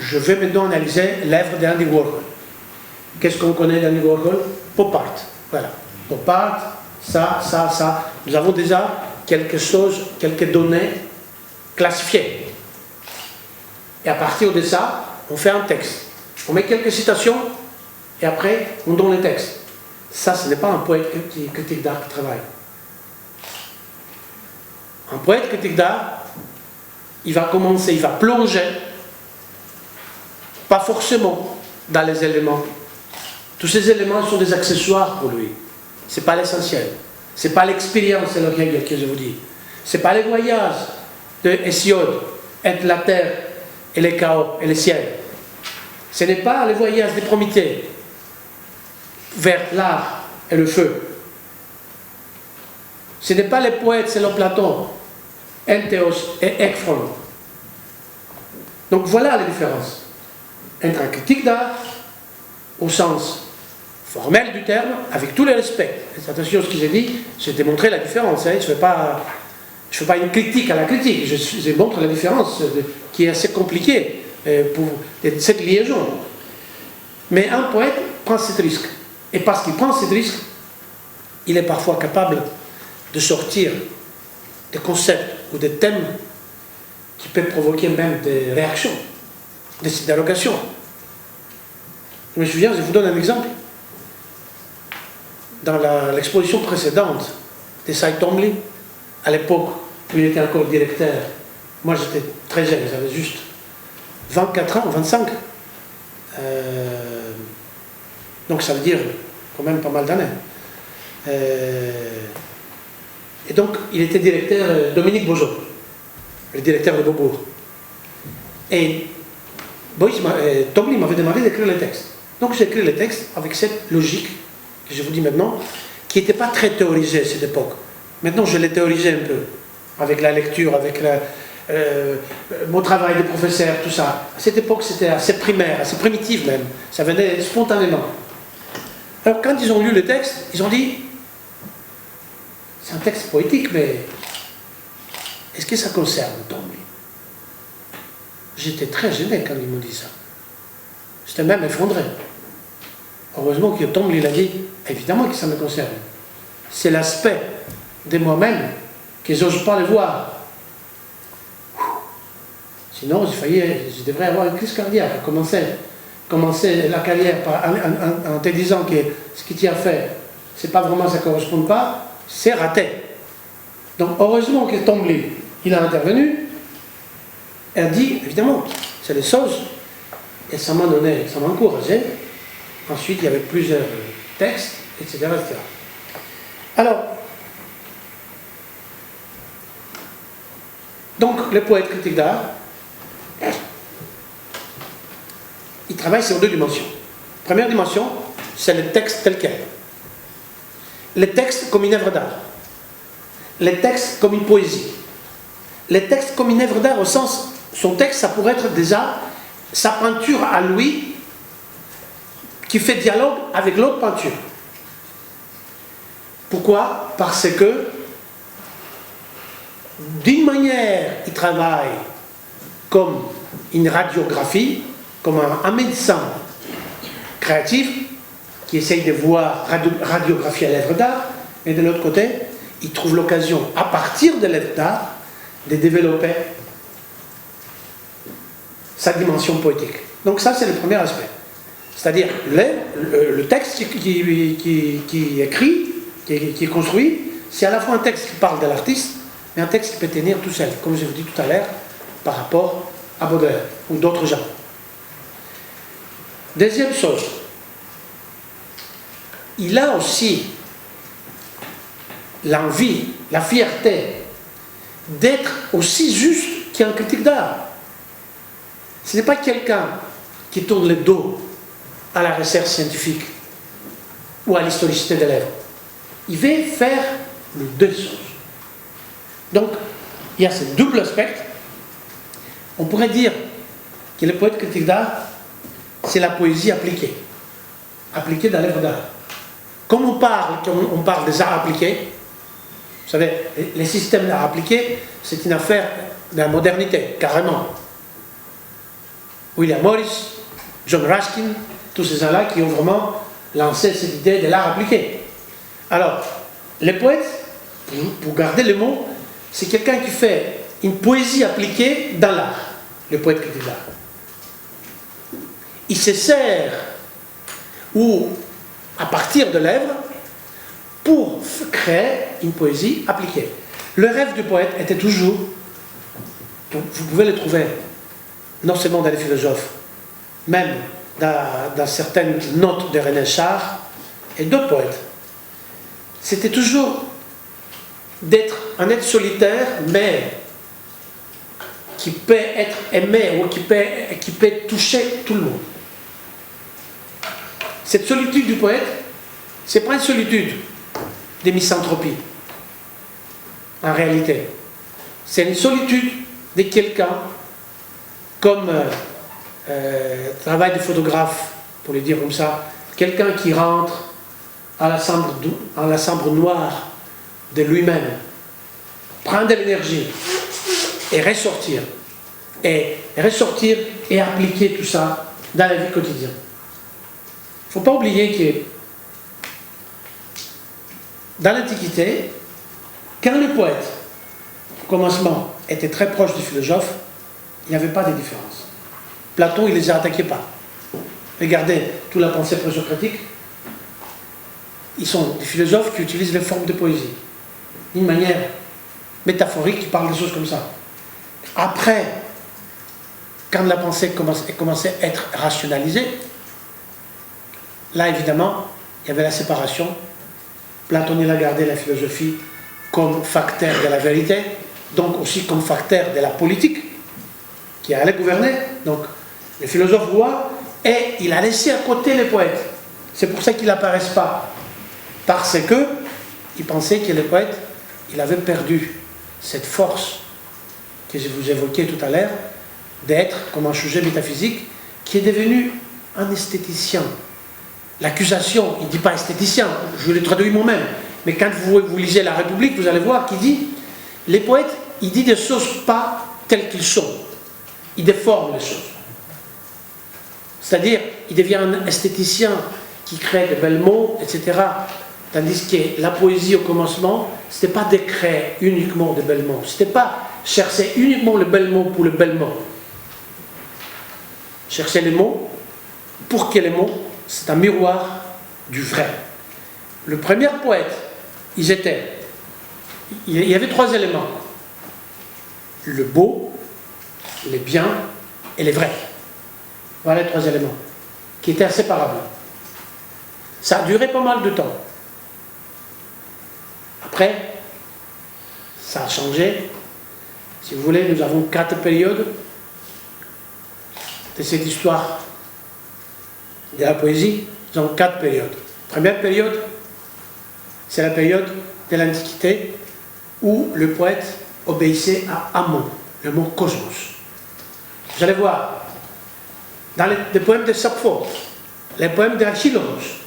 je vais maintenant analyser l'œuvre d'Andy Warhol. » Qu'est-ce qu'on connaît d'Andy Warhol? Pop art. Voilà. Pop art, ça. Nous avons déjà quelque chose, quelques données classifiées. Et à partir de ça, on fait un texte. On met quelques citations et après, on donne le texte. Ça, ce n'est pas un poète critique d'art qui travaille. Un poète critique d'art, il va commencer, il va plonger, pas forcément dans les éléments. Tous ces éléments sont des accessoires pour lui. Ce n'est pas l'essentiel. Ce n'est pas l'expérience, c'est le Hegel que je vous dis. Ce n'est pas les voyages de Hésiode entre la terre et le chaos et le ciel. Ce n'est pas les voyages de Prométhée vers l'art et le feu. Ce n'est pas les poètes selon Platon, Entheos et Ekphron. Donc voilà la différence entre un critique d'art au sens formel du terme, avec tous les respects. Et attention à ce que j'ai dit, j'ai démontré la différence. Hein. Je ne fais pas une critique à la critique, je montre la différence qui est assez compliquée pour cette liaison. Mais un poète prend ce risque. Et parce qu'il prend ce risque, il est parfois capable de sortir des concepts ou des thèmes qui peuvent provoquer même des réactions, des interrogations. Je me souviens, je vous donne un exemple. Dans l'exposition précédente de Cy Twombly, à l'époque où il était encore directeur, moi j'étais très jeune, j'avais juste 24 ans, 25. Donc ça veut dire quand même pas mal d'années. Et donc il était directeur, Dominique Beaujon, le directeur de Beaubourg. Et Twombly m'avait demandé d'écrire les textes. Donc j'ai écrit les textes avec cette logique que je vous dis maintenant, qui n'était pas très théorisée à cette époque. Maintenant je l'ai théorisé un peu, avec la lecture, avec mon travail de professeur, tout ça. À cette époque c'était assez primaire, assez primitif même, ça venait spontanément. Alors quand ils ont lu le texte, ils ont dit, c'est un texte poétique, mais est-ce que ça concerne Twombly? J'étais très gêné quand ils m'ont dit ça. J'étais même effondré. Heureusement que Twombly l'a dit, évidemment que ça me concerne. C'est l'aspect de moi-même que je n'ose pas le voir. Sinon, je devrais avoir une crise cardiaque. Commencer la carrière en te disant que ce que tu as fait, c'est pas vraiment, ça ne correspond pas, c'est raté. Donc, heureusement que Twombly, il a intervenu, et a dit, évidemment, c'est des choses, et ça m'a donné, ça m'a encouragé. Ensuite, il y avait plusieurs textes, etc. etc. Alors, donc, le poète critique d'art, il travaille sur deux dimensions. Première dimension, c'est le texte tel quel. Le texte comme une œuvre d'art. les textes comme une poésie. Les textes comme une œuvre d'art au sens, son texte, ça pourrait être déjà sa peinture à lui qui fait dialogue avec l'autre peinture. Pourquoi? Parce que d'une manière, il travaille comme une radiographie, comme un médecin créatif qui essaye de voir radiographie à l'œuvre d'art, et de l'autre côté, il trouve l'occasion, à partir de l'œuvre d'art, de développer sa dimension poétique. Donc ça, c'est le premier aspect. C'est-à-dire le texte qui est écrit, qui est construit, c'est à la fois un texte qui parle de l'artiste, mais un texte qui peut tenir tout seul, comme je vous dis tout à l'heure, par rapport à Baudelaire ou d'autres gens. Deuxième chose, il a aussi l'envie, la fierté d'être aussi juste qu'un critique d'art. Ce n'est pas quelqu'un qui tourne le dos à la recherche scientifique ou à l'historicité de l'œuvre. Il veut faire les deux choses. Donc, il y a ce double aspect. On pourrait dire que le poète critique d'art, c'est la poésie appliquée. Appliquée dans l'œuvre d'art. Comme on parle des arts appliqués, vous savez, les systèmes d'art appliqués, c'est une affaire de la modernité, carrément. William Morris, John Ruskin, tous ces gens-là qui ont vraiment lancé cette idée de l'art appliqué. Alors, les poètes, pour garder le mot, c'est quelqu'un qui fait une poésie appliquée dans l'art, le poète critique d'art. Il se sert, ou à partir de l'œuvre, pour créer une poésie appliquée. Le rêve du poète était toujours, vous pouvez le trouver, non seulement dans les philosophes, même dans certaines notes de René Char et d'autres poètes, c'était toujours d'être un être solitaire, mais qui peut être aimé ou qui peut toucher tout le monde. Cette solitude du poète, ce n'est pas une solitude de misanthropie, en réalité. C'est une solitude de quelqu'un, comme travail de photographe, pour le dire comme ça, quelqu'un qui rentre à la chambre noire de lui-même, prendre de l'énergie et ressortir. Et appliquer tout ça dans la vie quotidienne. Il ne faut pas oublier que dans l'Antiquité, quand le poète, au commencement, était très proche du philosophe, il n'y avait pas de différence. Platon, il ne les attaquait pas. Regardez toute la pensée présocratique. Ils sont des philosophes qui utilisent les formes de poésie, d'une manière métaphorique qui parle des choses comme ça. Après, quand la pensée commençait à être rationalisée, là évidemment, il y avait la séparation. Platon il a gardé la philosophie comme facteur de la vérité, donc aussi comme facteur de la politique, qui allait gouverner. Donc, les philosophes voient, et il a laissé à côté les poètes. C'est pour ça qu'ils n'apparaissent pas. Parce qu'il pensait que les poètes, il avait perdu cette force que je vous évoquais tout à l'heure, d'être comme un sujet métaphysique qui est devenu un esthéticien. L'accusation, il ne dit pas esthéticien, je le traduis moi-même, mais quand vous lisez La République, vous allez voir qu'il dit, les poètes, ils disent des choses pas telles qu'ils sont, ils déforment les choses. C'est-à-dire, il devient un esthéticien qui crée de belles mots, etc. Tandis que la poésie au commencement, ce n'était pas de créer uniquement de belles mots, ce n'était pas chercher uniquement le bel mot pour le bel mot. Chercher les mots pour que les mots, c'est un miroir du vrai. Le premier poète, il y avait trois éléments. Le beau, le bien et le vrai. Voilà les trois éléments qui étaient inséparables. Ça a duré pas mal de temps. Après, ça a changé. Si vous voulez, nous avons 4 périodes de cette histoire de la poésie. Nous avons 4 périodes. Première période, c'est la période de l'Antiquité, où le poète obéissait à un mot, le mot cosmos. Vous allez voir, dans les poèmes de Sappho, les poèmes d'Archilochos,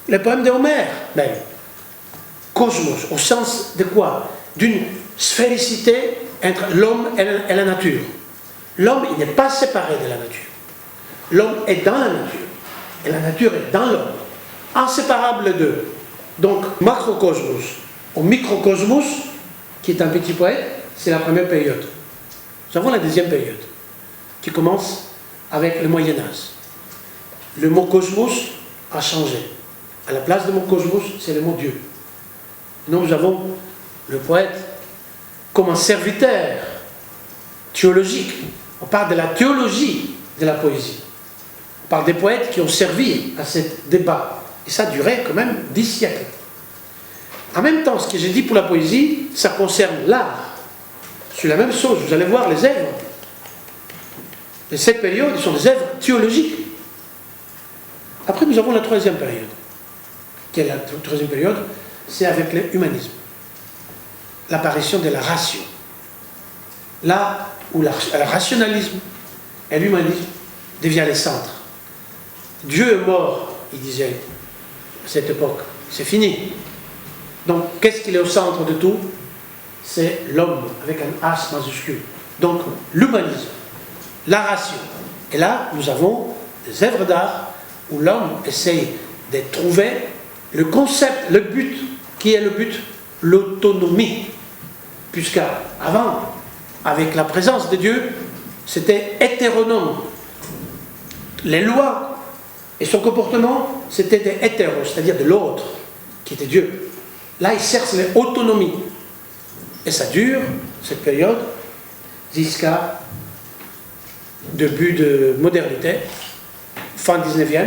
les poèmes d'Homère, même, cosmos, au sens de quoi? D'une sphéricité entre l'homme et la nature. L'homme, il n'est pas séparé de la nature. L'homme est dans la nature, et la nature est dans l'homme, inséparable d'eux. Donc, macrocosmos au microcosmos, qui est un petit poète, c'est la première période. Nous avons la deuxième période, qui commence avec le Moyen-Âge. Le mot cosmos a changé. À la place du mot cosmos, c'est le mot Dieu. Nous avons le poète comme un serviteur théologique. On parle de la théologie de la poésie. On parle des poètes qui ont servi à ce débat. Et ça a duré quand même 10 siècles. En même temps, ce que j'ai dit pour la poésie, ça concerne l'art. C'est la même chose. Vous allez voir les œuvres. Et cette période, ce sont des œuvres théologiques. Après, nous avons la troisième période. Quelle est la troisième période? C'est avec l'humanisme. L'apparition de la ratio. Là où le rationalisme et l'humanisme deviennent les centres. Dieu est mort, il disait à cette époque. C'est fini. Donc, qu'est-ce qu'il est au centre de tout? C'est l'homme, avec un H majuscule. Donc, l'humanisme, la ratio. Et là, nous avons des œuvres d'art où l'homme essaye de trouver le concept, le but. Qui est le but? L'autonomie. Puisqu'avant, avec la présence de Dieu, c'était hétéronome. Les lois et son comportement, c'était des hétéros, c'est-à-dire de l'autre, qui était Dieu. Là, il cherche l'autonomie. Et ça dure, cette période, jusqu'à début de modernité, fin 19e.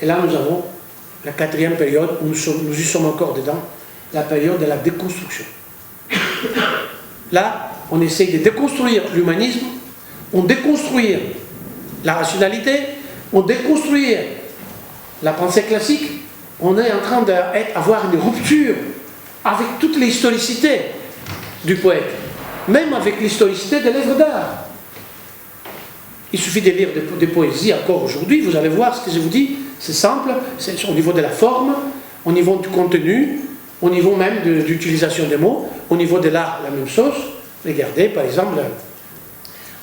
Et là, nous avons la quatrième période, où nous y sommes encore dedans, la période de la déconstruction. Là, on essaye de déconstruire l'humanisme, on déconstruire la rationalité, on déconstruire la pensée classique. On est en train d'avoir une rupture avec toute l'historicité du poète, même avec l'historicité de l'œuvre d'art. Il suffit de lire des poésies encore aujourd'hui, vous allez voir ce que je vous dis, c'est simple, c'est au niveau de la forme, au niveau du contenu, au niveau même de l'utilisation des mots, au niveau de l'art, la même chose. Regardez, par exemple,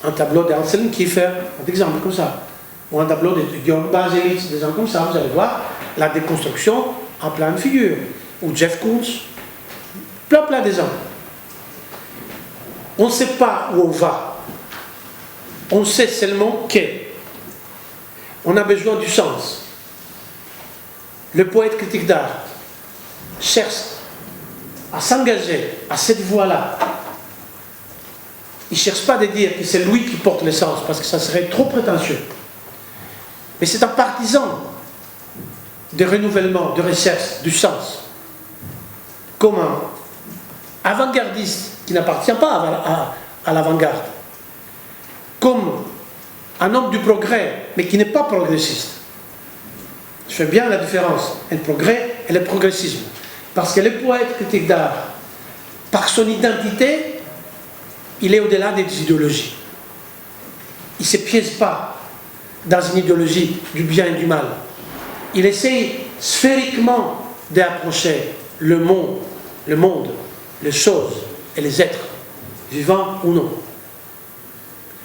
un tableau d'Anselm Kiefer, un exemple comme ça, ou un tableau de Georg Baselitz, des gens comme ça, vous allez voir la déconstruction en plein de figure, ou Jeff Koons, plein d'exemples. On ne sait pas où on va, on sait seulement qu'on a besoin du sens. Le poète critique d'art cherche à s'engager à cette voie-là. Il ne cherche pas à dire que c'est lui qui porte le sens, parce que ça serait trop prétentieux. Mais c'est un partisan de renouvellement, de recherche, du sens. Comme un avant-gardiste qui n'appartient pas à l'avant-garde. Comme un homme du progrès, mais qui n'est pas progressiste. Je fais bien la différence entre le progrès et le progressisme. Parce que le poète critique d'art, par son identité, il est au-delà des idéologies. Il ne se piège pas dans une idéologie du bien et du mal. Il essaye sphériquement d'approcher le monde, les choses et les êtres, vivants ou non.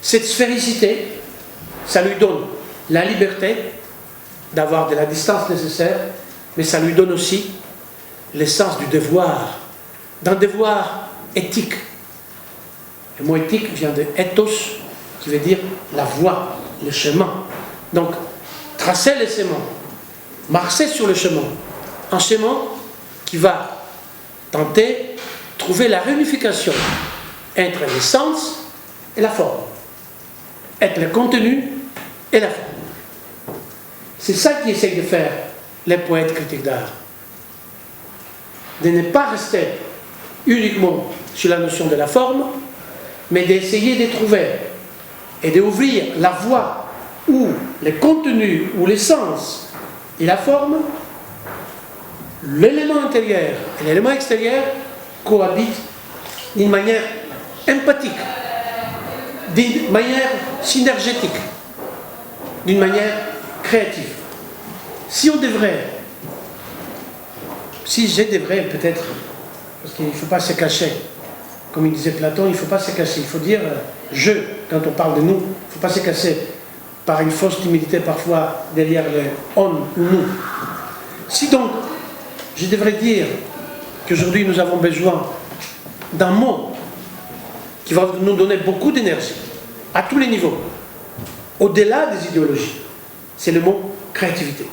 Cette sphéricité, ça lui donne la liberté d'avoir de la distance nécessaire, mais ça lui donne aussi le sens du devoir, d'un devoir éthique. Le mot éthique vient de ethos, qui veut dire la voie, le chemin. Donc, tracer le chemin, marcher sur le chemin, un chemin qui va tenter de trouver la réunification entre le sens et la forme, entre le contenu et la forme. C'est ça qu'essayent de faire les poètes critiques d'art. De ne pas rester uniquement sur la notion de la forme, mais d'essayer de trouver et d'ouvrir la voie où le contenu, où l'essence et la forme, l'élément intérieur et l'élément extérieur cohabitent d'une manière empathique, d'une manière synergétique, d'une manière créative. Si je devrais peut-être, parce qu'il ne faut pas se cacher, comme il disait Platon, il ne faut pas se cacher, il faut dire je, quand on parle de nous, il ne faut pas se cacher par une fausse timidité parfois derrière le on ou nous. Si donc, je devrais dire qu'aujourd'hui nous avons besoin d'un mot qui va nous donner beaucoup d'énergie, à tous les niveaux, au-delà des idéologies, c'est le mot créativité.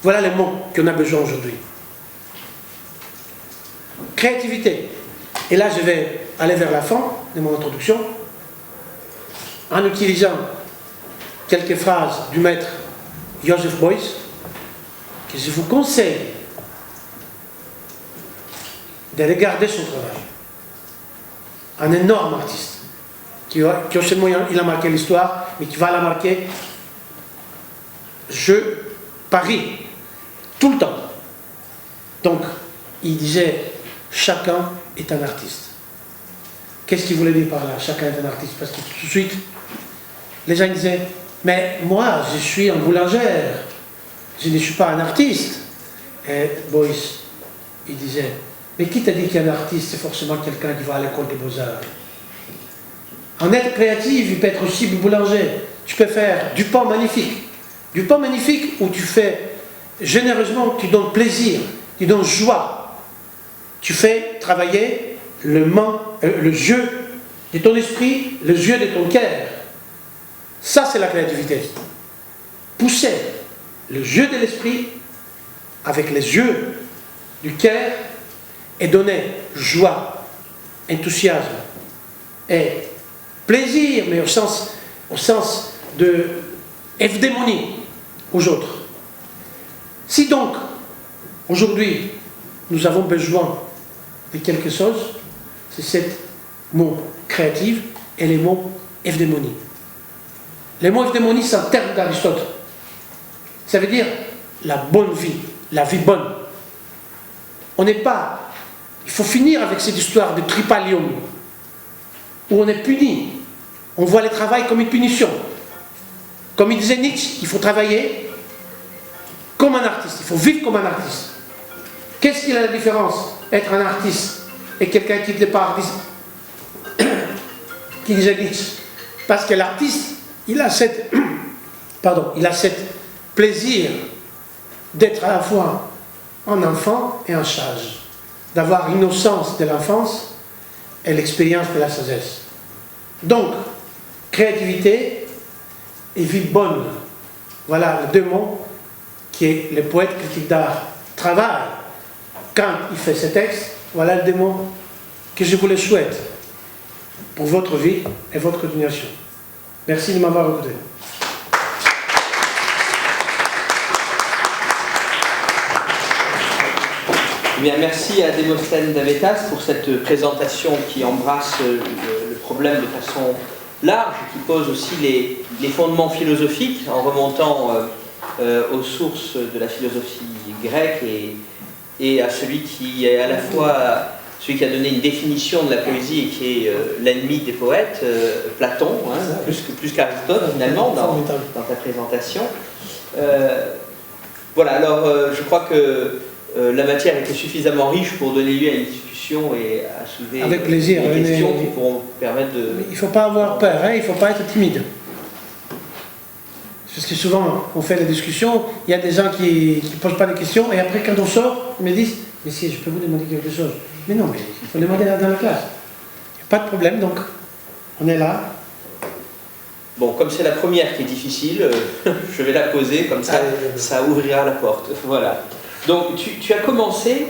Voilà le mot qu'on a besoin aujourd'hui. Créativité. Et là, je vais aller vers la fin de mon introduction en utilisant quelques phrases du maître Joseph Beuys, que je vous conseille de regarder son travail. Un énorme artiste qui au seulement il a marqué l'histoire, mais qui va la marquer, je parie, tout le temps. Donc, il disait, chacun est un artiste. Qu'est-ce qu'il voulait dire par là, chacun est un artiste? Parce que tout de suite, les gens disaient, mais moi, je suis un boulangère, je ne suis pas un artiste. Et Beuys, il disait, mais qui t'a dit qu'un artiste, c'est forcément quelqu'un qui va à l'école des beaux-arts? En être créatif, il peut être aussi boulanger. Tu peux faire du pain magnifique. Du pain magnifique où tu fais généreusement, tu donnes plaisir, tu donnes joie. Tu fais travailler le jeu de ton esprit, le jeu de ton cœur. Ça, c'est la créativité. Pousser le jeu de l'esprit avec les yeux du cœur et donner joie, enthousiasme et plaisir, mais au sens de eudaimonie aux autres. Si donc, aujourd'hui, nous avons besoin de quelque chose, c'est cet mot créatif et les mots eudaimonie. Les mots eudaimonie, c'est un terme d'Aristote. Ça veut dire la bonne vie, la vie bonne. On n'est pas... Il faut finir avec cette histoire de tripalium, où on est puni. On voit le travail comme une punition. Comme il disait Nietzsche, il faut travailler comme un artiste, il faut vivre comme un artiste. Qu'est-ce qu'il y a la différence être un artiste et quelqu'un qui n'est pas artiste? Qui disait Nietzsche? Parce que l'artiste, il a cette plaisir d'être à la fois un enfant et un sage, d'avoir l'innocence de l'enfance et l'expérience de la sagesse. Donc, créativité et vie bonne, voilà les deux mots que le poète critique d'art travaille quand il fait ses textes. Voilà les deux mots que je vous les souhaite pour votre vie et votre continuation. Merci de m'avoir écouté. Bien, merci à Démosthène d'Avétas pour cette présentation qui embrasse le problème de façon large, qui pose aussi les fondements philosophiques en remontant aux sources de la philosophie grecque et à celui qui est à la fois celui qui a donné une définition de la poésie et qui est l'ennemi des poètes, Platon, hein, plus qu'Aristote finalement dans ta présentation. Voilà, alors je crois que la matière était suffisamment riche pour donner lieu à une discussion et à soulever avec plaisir, des questions qui pourront permettre de... Il ne faut pas avoir peur, hein, il ne faut pas être timide. Parce que souvent, on fait des discussions, il y a des gens qui ne posent pas de questions, et après, quand on sort, ils me disent « Mais si, je peux vous demander quelque chose ?» Mais non, mais il faut demander dans la classe. Il n'y a pas de problème, donc on est là. Bon, comme c'est la première qui est difficile, je vais la poser, comme ça, ça ouvrira la porte. Voilà. Donc, tu as commencé,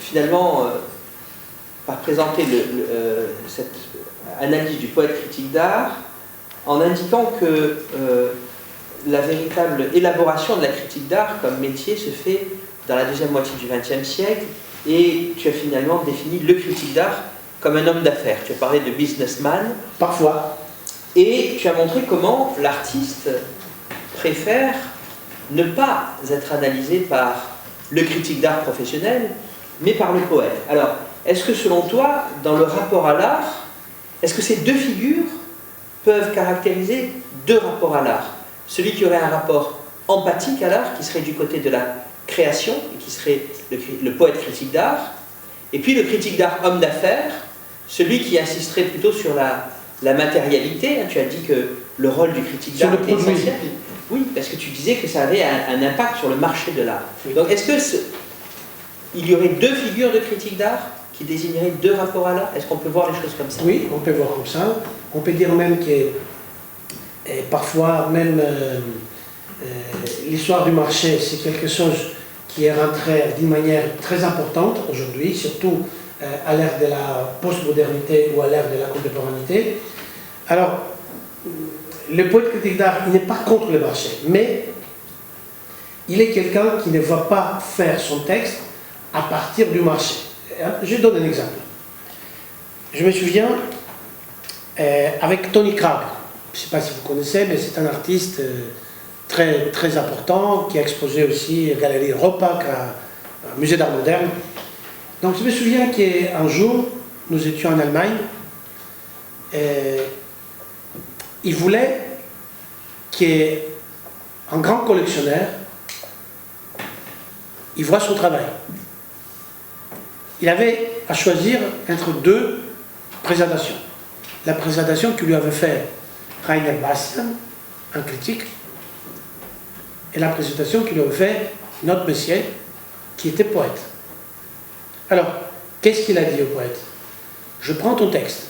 finalement, par présenter cette analyse du poète critique d'art, en indiquant que la véritable élaboration de la critique d'art comme métier se fait dans la deuxième moitié du XXe siècle, et tu as finalement défini le critique d'art comme un homme d'affaires. Tu as parlé de businessman. Parfois. Et tu as montré comment l'artiste préfère ne pas être analysé par le critique d'art professionnel, mais par le poète. Alors, est-ce que selon toi, dans le rapport à l'art, est-ce que ces deux figures peuvent caractériser deux rapports à l'art? Celui qui aurait un rapport empathique à l'art, qui serait du côté de la création, et qui serait le poète critique d'art, et puis le critique d'art homme d'affaires, celui qui insisterait plutôt sur la matérialité. Tu as dit que le rôle du critique d'art était essentiel. Oui, parce que tu disais que ça avait un impact sur le marché de l'art. Oui. Donc est-ce que il y aurait deux figures de critique d'art qui désigneraient deux rapports à l'art? Est-ce qu'on peut voir les choses comme ça? Oui, on peut voir comme ça. On peut dire même que parfois même l'histoire du marché, c'est quelque chose qui est rentré d'une manière très importante aujourd'hui, surtout à l'ère de la postmodernité ou à l'ère de la contemporanéité. Alors, le poète critique d'art, il n'est pas contre le marché, mais il est quelqu'un qui ne va pas faire son texte à partir du marché. Je donne un exemple. Je me souviens avec Tony Crabbe, je ne sais pas si vous connaissez, mais c'est un artiste très, très important qui a exposé aussi à la Galerie Europa, au Musée d'art moderne. Donc je me souviens qu'un jour, nous étions en Allemagne, et il voulait qu'un grand collectionneur, il voit son travail. Il avait à choisir entre deux présentations. La présentation que lui avait fait Rainer Bastian, un critique, et la présentation que lui avait fait notre monsieur, qui était poète. Alors, qu'est-ce qu'il a dit au poète? Je prends ton texte,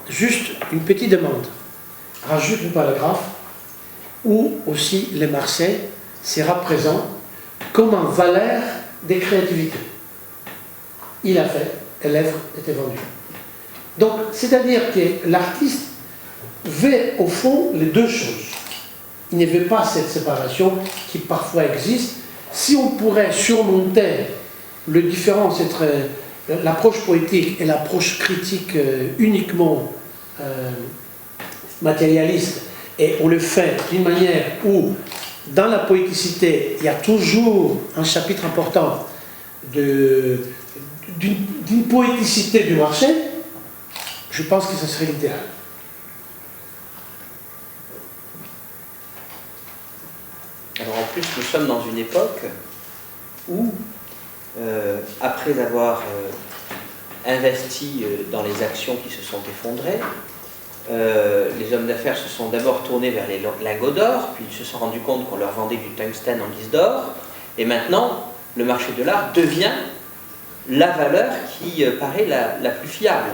juste une petite demande, rajoute un paragraphe où aussi le marché sera présent comme un valeur des créativités. Il a fait, et l'œuvre était vendue. Donc, c'est-à-dire que l'artiste veut au fond les deux choses. Il ne veut pas cette séparation qui parfois existe. Si on pourrait surmonter le différence entre l'approche poétique et l'approche critique uniquement matérialiste, et on le fait d'une manière où, dans la poéticité, il y a toujours un chapitre important d'une poéticité du marché, je pense que ce serait l'idéal. Alors en plus, nous sommes dans une époque où, après avoir investi dans les actions qui se sont effondrées, les hommes d'affaires se sont d'abord tournés vers les lingots d'or, puis ils se sont rendus compte qu'on leur vendait du tungstène en guise d'or, et maintenant, le marché de l'art devient la valeur qui paraît la plus fiable.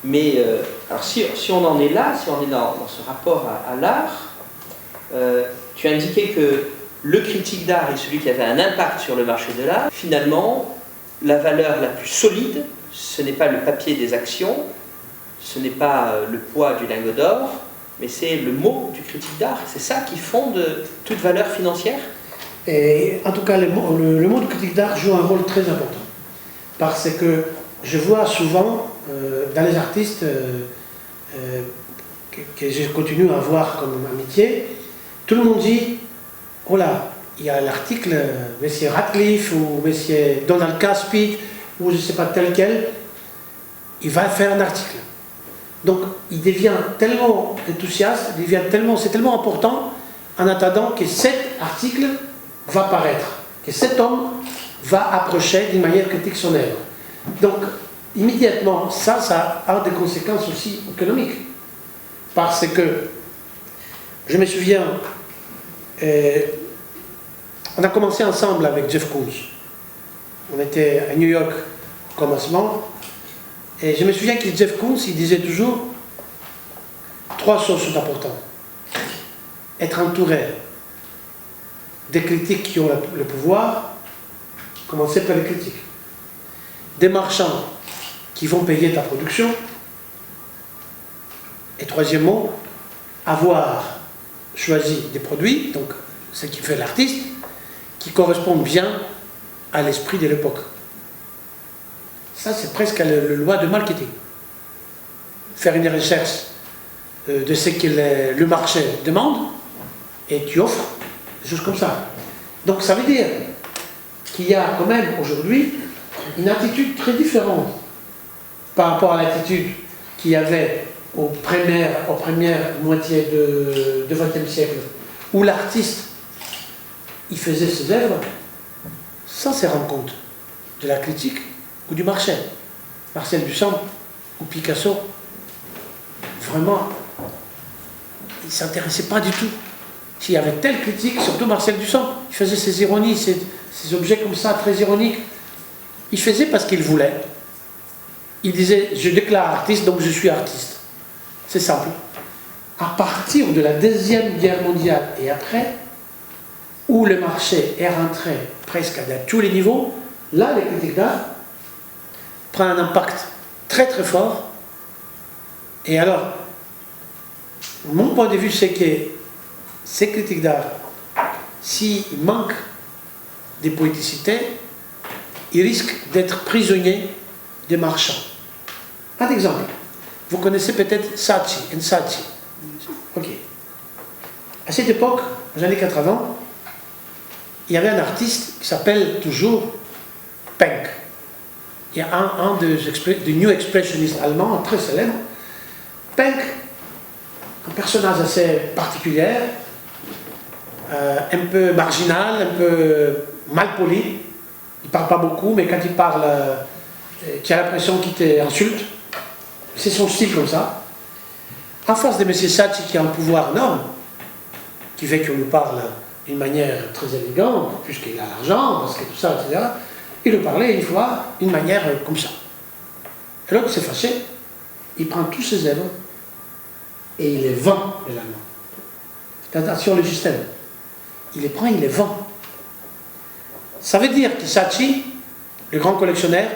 Mais alors si on en est là, si on est dans ce rapport à l'art, tu as indiqué que le critique d'art est celui qui avait un impact sur le marché de l'art. Finalement, la valeur la plus solide, ce n'est pas le papier des actions, ce n'est pas le poids du lingot d'or, mais c'est le mot du critique d'art. C'est ça qui fonde toute valeur financière? Et en tout cas, le mot du critique d'art joue un rôle très important. Parce que je vois souvent dans les artistes que je continue à voir comme amitié, tout le monde dit: oh là, il y a l'article M. Radcliffe ou M. Donald Caspy ou je ne sais pas tel quel, il va faire un article. Donc il devient tellement enthousiaste, c'est tellement important en attendant que cet article va paraître, que cet homme va approcher d'une manière critique son œuvre. Donc immédiatement, ça a des conséquences aussi économiques. Parce que, je me souviens, on a commencé ensemble avec Jeff Koons. On était à New York au commencement. Et je me souviens que Jeff Koons, il disait toujours 3 choses sont importantes. Être entouré des critiques qui ont le pouvoir, commencer par les critiques. Des marchands qui vont payer ta production. Et troisièmement, avoir choisi des produits, donc ce qui fait l'artiste, qui correspondent bien à l'esprit de l'époque. Ça, c'est presque la loi de marketing. Faire une recherche de ce que le marché demande et tu offres des choses comme ça. Donc ça veut dire qu'il y a quand même aujourd'hui une attitude très différente par rapport à l'attitude qu'il y avait aux premières moitiés du XXe siècle, où l'artiste, il faisait ses œuvres sans se rendre compte de la critique ou du marché. Marcel Duchamp ou Picasso, vraiment, il ne s'intéressait pas du tout. S'il y avait telle critique, surtout Marcel Duchamp, il faisait ses ironies, ces objets comme ça, très ironiques. Il faisait parce qu'il voulait. Il disait, je déclare artiste, donc je suis artiste. C'est simple. À partir de la Deuxième Guerre mondiale et après, où le marché est rentré presque à tous les niveaux, là, les critiques d'art prennent un impact très très fort. Et alors, mon point de vue, c'est que ces critiques d'art, s'il manque de poéticité, ils risquent d'être prisonniers des marchands. Un exemple, vous connaissez peut-être Saatchi. Ok. À cette époque, aux années 80, il y avait un artiste qui s'appelle toujours Penck. Il y a un des New Expressionistes allemands, très célèbre. Penck, un personnage assez particulier, un peu marginal, un peu mal poli. Il ne parle pas beaucoup, mais quand il parle, tu as l'impression qu'il t'insulte. C'est son style comme ça. En face de M. Saatchi, qui a un pouvoir énorme, qui fait qu'on lui parle d'une manière très élégante, puisqu'il a l'argent, parce que tout ça, etc., il lui parlait une fois d'une manière comme ça. Et l'autre s'est fâché, il prend tous ses œuvres et il les vend, les Allemands. Attention le système. Il les prend, il les vend. Ça veut dire que Saatchi, le grand collectionneur,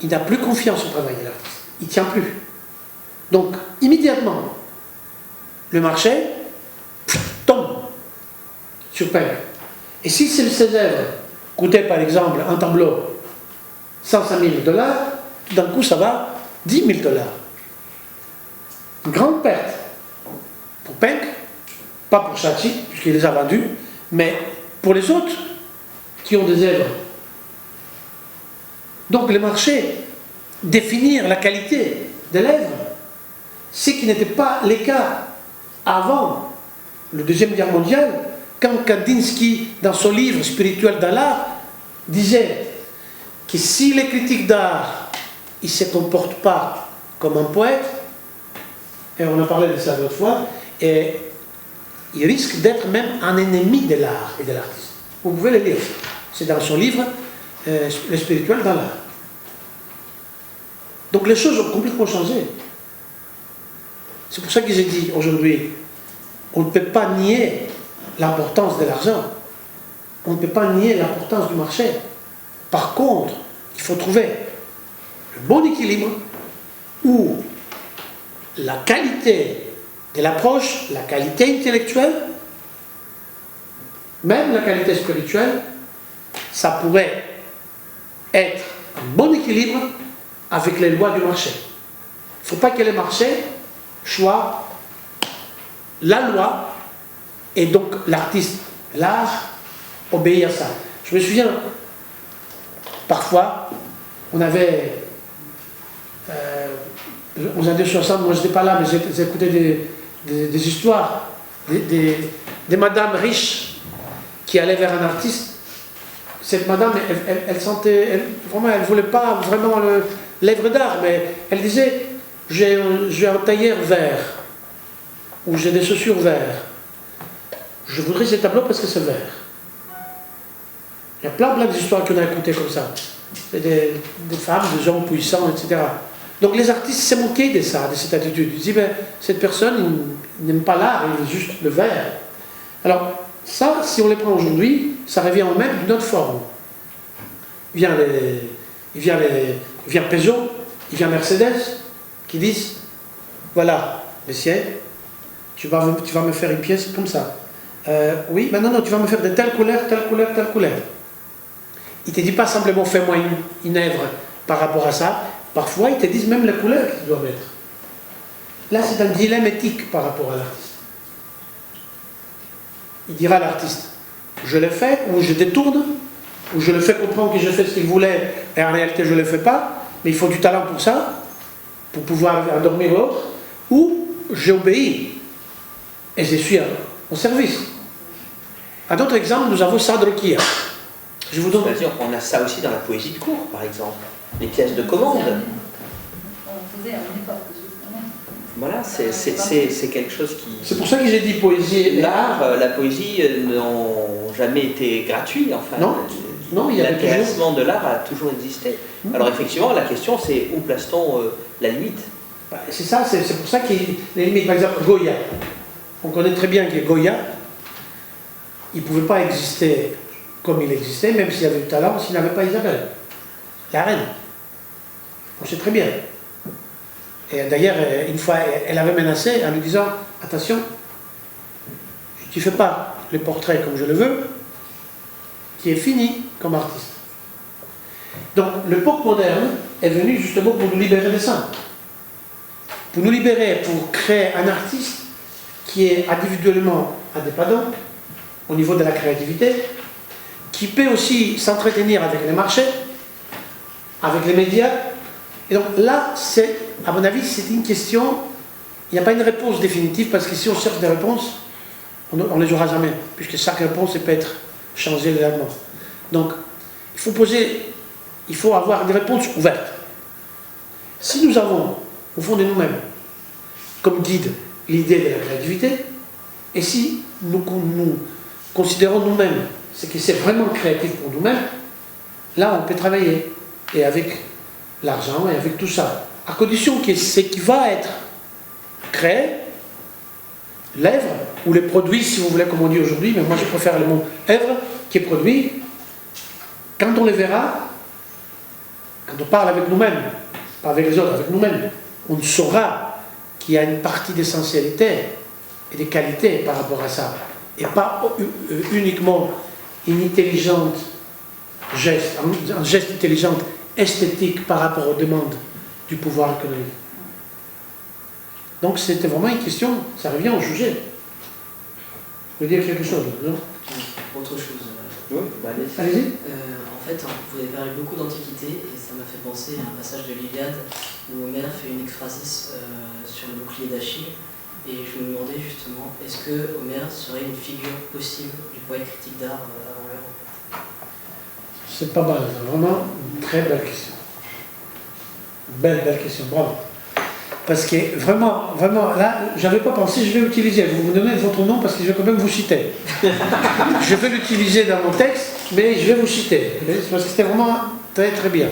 il n'a plus confiance au travail de l'artiste. Il ne tient plus. Donc, immédiatement, le marché tombe sur Penck. Et si ces œuvres coûtaient, par exemple, un tableau 105 000 $, d'un coup, ça va 10 000 $. Une grande perte pour Penck, pas pour Saatchi, puisqu'il les a vendus, mais pour les autres qui ont des œuvres. Donc le marché, définir la qualité de l'œuvre, ce qui n'était pas le cas avant la Deuxième Guerre mondiale, quand Kandinsky, dans son livre Spirituel dans l'art, disait que si les critiques d'art ne se comportent pas comme un poète, et on a parlé de ça l'autre fois, et il risque d'être même un ennemi de l'art et de l'artiste. Vous pouvez le lire. C'est dans son livre Le spirituel dans l'art. Donc les choses ont complètement changé. C'est pour ça que j'ai dit aujourd'hui, on ne peut pas nier l'importance de l'argent. On ne peut pas nier l'importance du marché. Par contre, il faut trouver le bon équilibre où la qualité de l'approche, la qualité intellectuelle, même la qualité spirituelle, ça pourrait être un bon équilibre avec les lois du marché. Il ne faut pas que le marché soit la loi et donc l'artiste, l'art, obéit à ça. Je me souviens, parfois, on avait, aux années 60, moi je n'étais pas là, mais j'ai écouté des histoires, des madames riches qui allaient vers un artiste. Cette madame, elle sentait, vraiment, elle ne voulait pas vraiment l'œuvre d'art, mais elle disait, j'ai un tailleur vert, ou j'ai des chaussures vertes. Je voudrais ces tableaux parce que c'est vert. Il y a plein d'histoires qu'on a écoutées comme ça. C'est des femmes, des hommes puissants, etc. Donc les artistes s'est moqués de ça, de cette attitude. Ils disent, ben, cette personne, il n'aime pas l'art, il veut juste le vert. Alors, ça, si on les prend aujourd'hui, ça revient au même d'une autre forme. Il vient Peugeot, il vient Mercedes, qui disent, voilà, monsieur, tu vas me faire une pièce comme ça. Oui, mais non, tu vas me faire de telle couleur, telle couleur, telle couleur. Il ne te dit pas simplement fais-moi une œuvre par rapport à ça. Parfois, ils te disent même la couleur que tu dois mettre. Là, c'est un dilemme éthique par rapport à l'artiste. Il dira à l'artiste, je le fais ou je détourne où je le fais comprendre que je fais ce qu'il voulait, et en réalité je ne le fais pas, mais il faut du talent pour ça, pour pouvoir endormir l'autre, ou j'obéis, et je suis au service. À d'autres exemples, nous avons Sadrokia. Je vous donne... C'est-à-dire, on a ça aussi dans la poésie de cour, par exemple. Les pièces de commande. On faisait à une époque, justement. Voilà, c'est quelque chose qui... C'est pour ça que j'ai dit poésie et art. La poésie n'ont jamais été gratuits, enfin. Non, non, il y a l'intéressement de l'art a toujours existé. Alors effectivement, la question c'est où place-t-on la limite? C'est ça, c'est pour ça qu'il y a les limites. Par exemple, Goya. On connaît très bien que Goya, il ne pouvait pas exister comme il existait, même s'il avait du talent, s'il n'avait pas Isabelle, la reine. On sait très bien. Et d'ailleurs, une fois, elle avait menacé en lui disant, attention, tu ne fais pas le portrait comme je le veux, qui est fini comme artiste. Donc, l'époque moderne est venue justement pour nous libérer de ça. Pour nous libérer, pour créer un artiste qui est individuellement indépendant au niveau de la créativité, qui peut aussi s'entretenir avec les marchés, avec les médias. Et donc là, à mon avis, c'est une question, il n'y a pas une réponse définitive, parce que si on cherche des réponses, on ne les aura jamais, puisque chaque réponse peut être changée légalement. Donc, il faut avoir des réponses ouvertes. Si nous avons, au fond de nous-mêmes, comme guide, l'idée de la créativité, et si nous considérons nous-mêmes ce que c'est vraiment créatif pour nous-mêmes, là on peut travailler, et avec l'argent, et avec tout ça, à condition que ce qui va être créé, l'œuvre, ou les produits, si vous voulez, comme on dit aujourd'hui, mais moi je préfère le mot œuvre, qui est produit, quand on les verra, quand on parle avec nous-mêmes, pas avec les autres, avec nous-mêmes, on saura qu'il y a une partie d'essentialité et de qualité par rapport à ça. Et pas uniquement une intelligente geste, un geste intelligent esthétique par rapport aux demandes du pouvoir économique. Donc c'était vraiment une question, ça revient au sujet. Vous voulez dire quelque chose, non? Autre chose. Oui, allez-y. En fait, vous avez parlé beaucoup d'Antiquité et ça m'a fait penser à un passage de l'Iliade où Homère fait une exphrasis sur le bouclier d'Achille. Et je me demandais justement, est-ce que Homère serait une figure possible du poète critique d'art avant l'heure? C'est pas mal, vraiment une très belle question. Belle question, bravo. Parce que vraiment, là, j'avais pas pensé, je vais utiliser, vous me donnez votre nom parce que je vais quand même vous citer. Je vais l'utiliser dans mon texte, mais je vais vous citer, parce que c'était vraiment très très bien.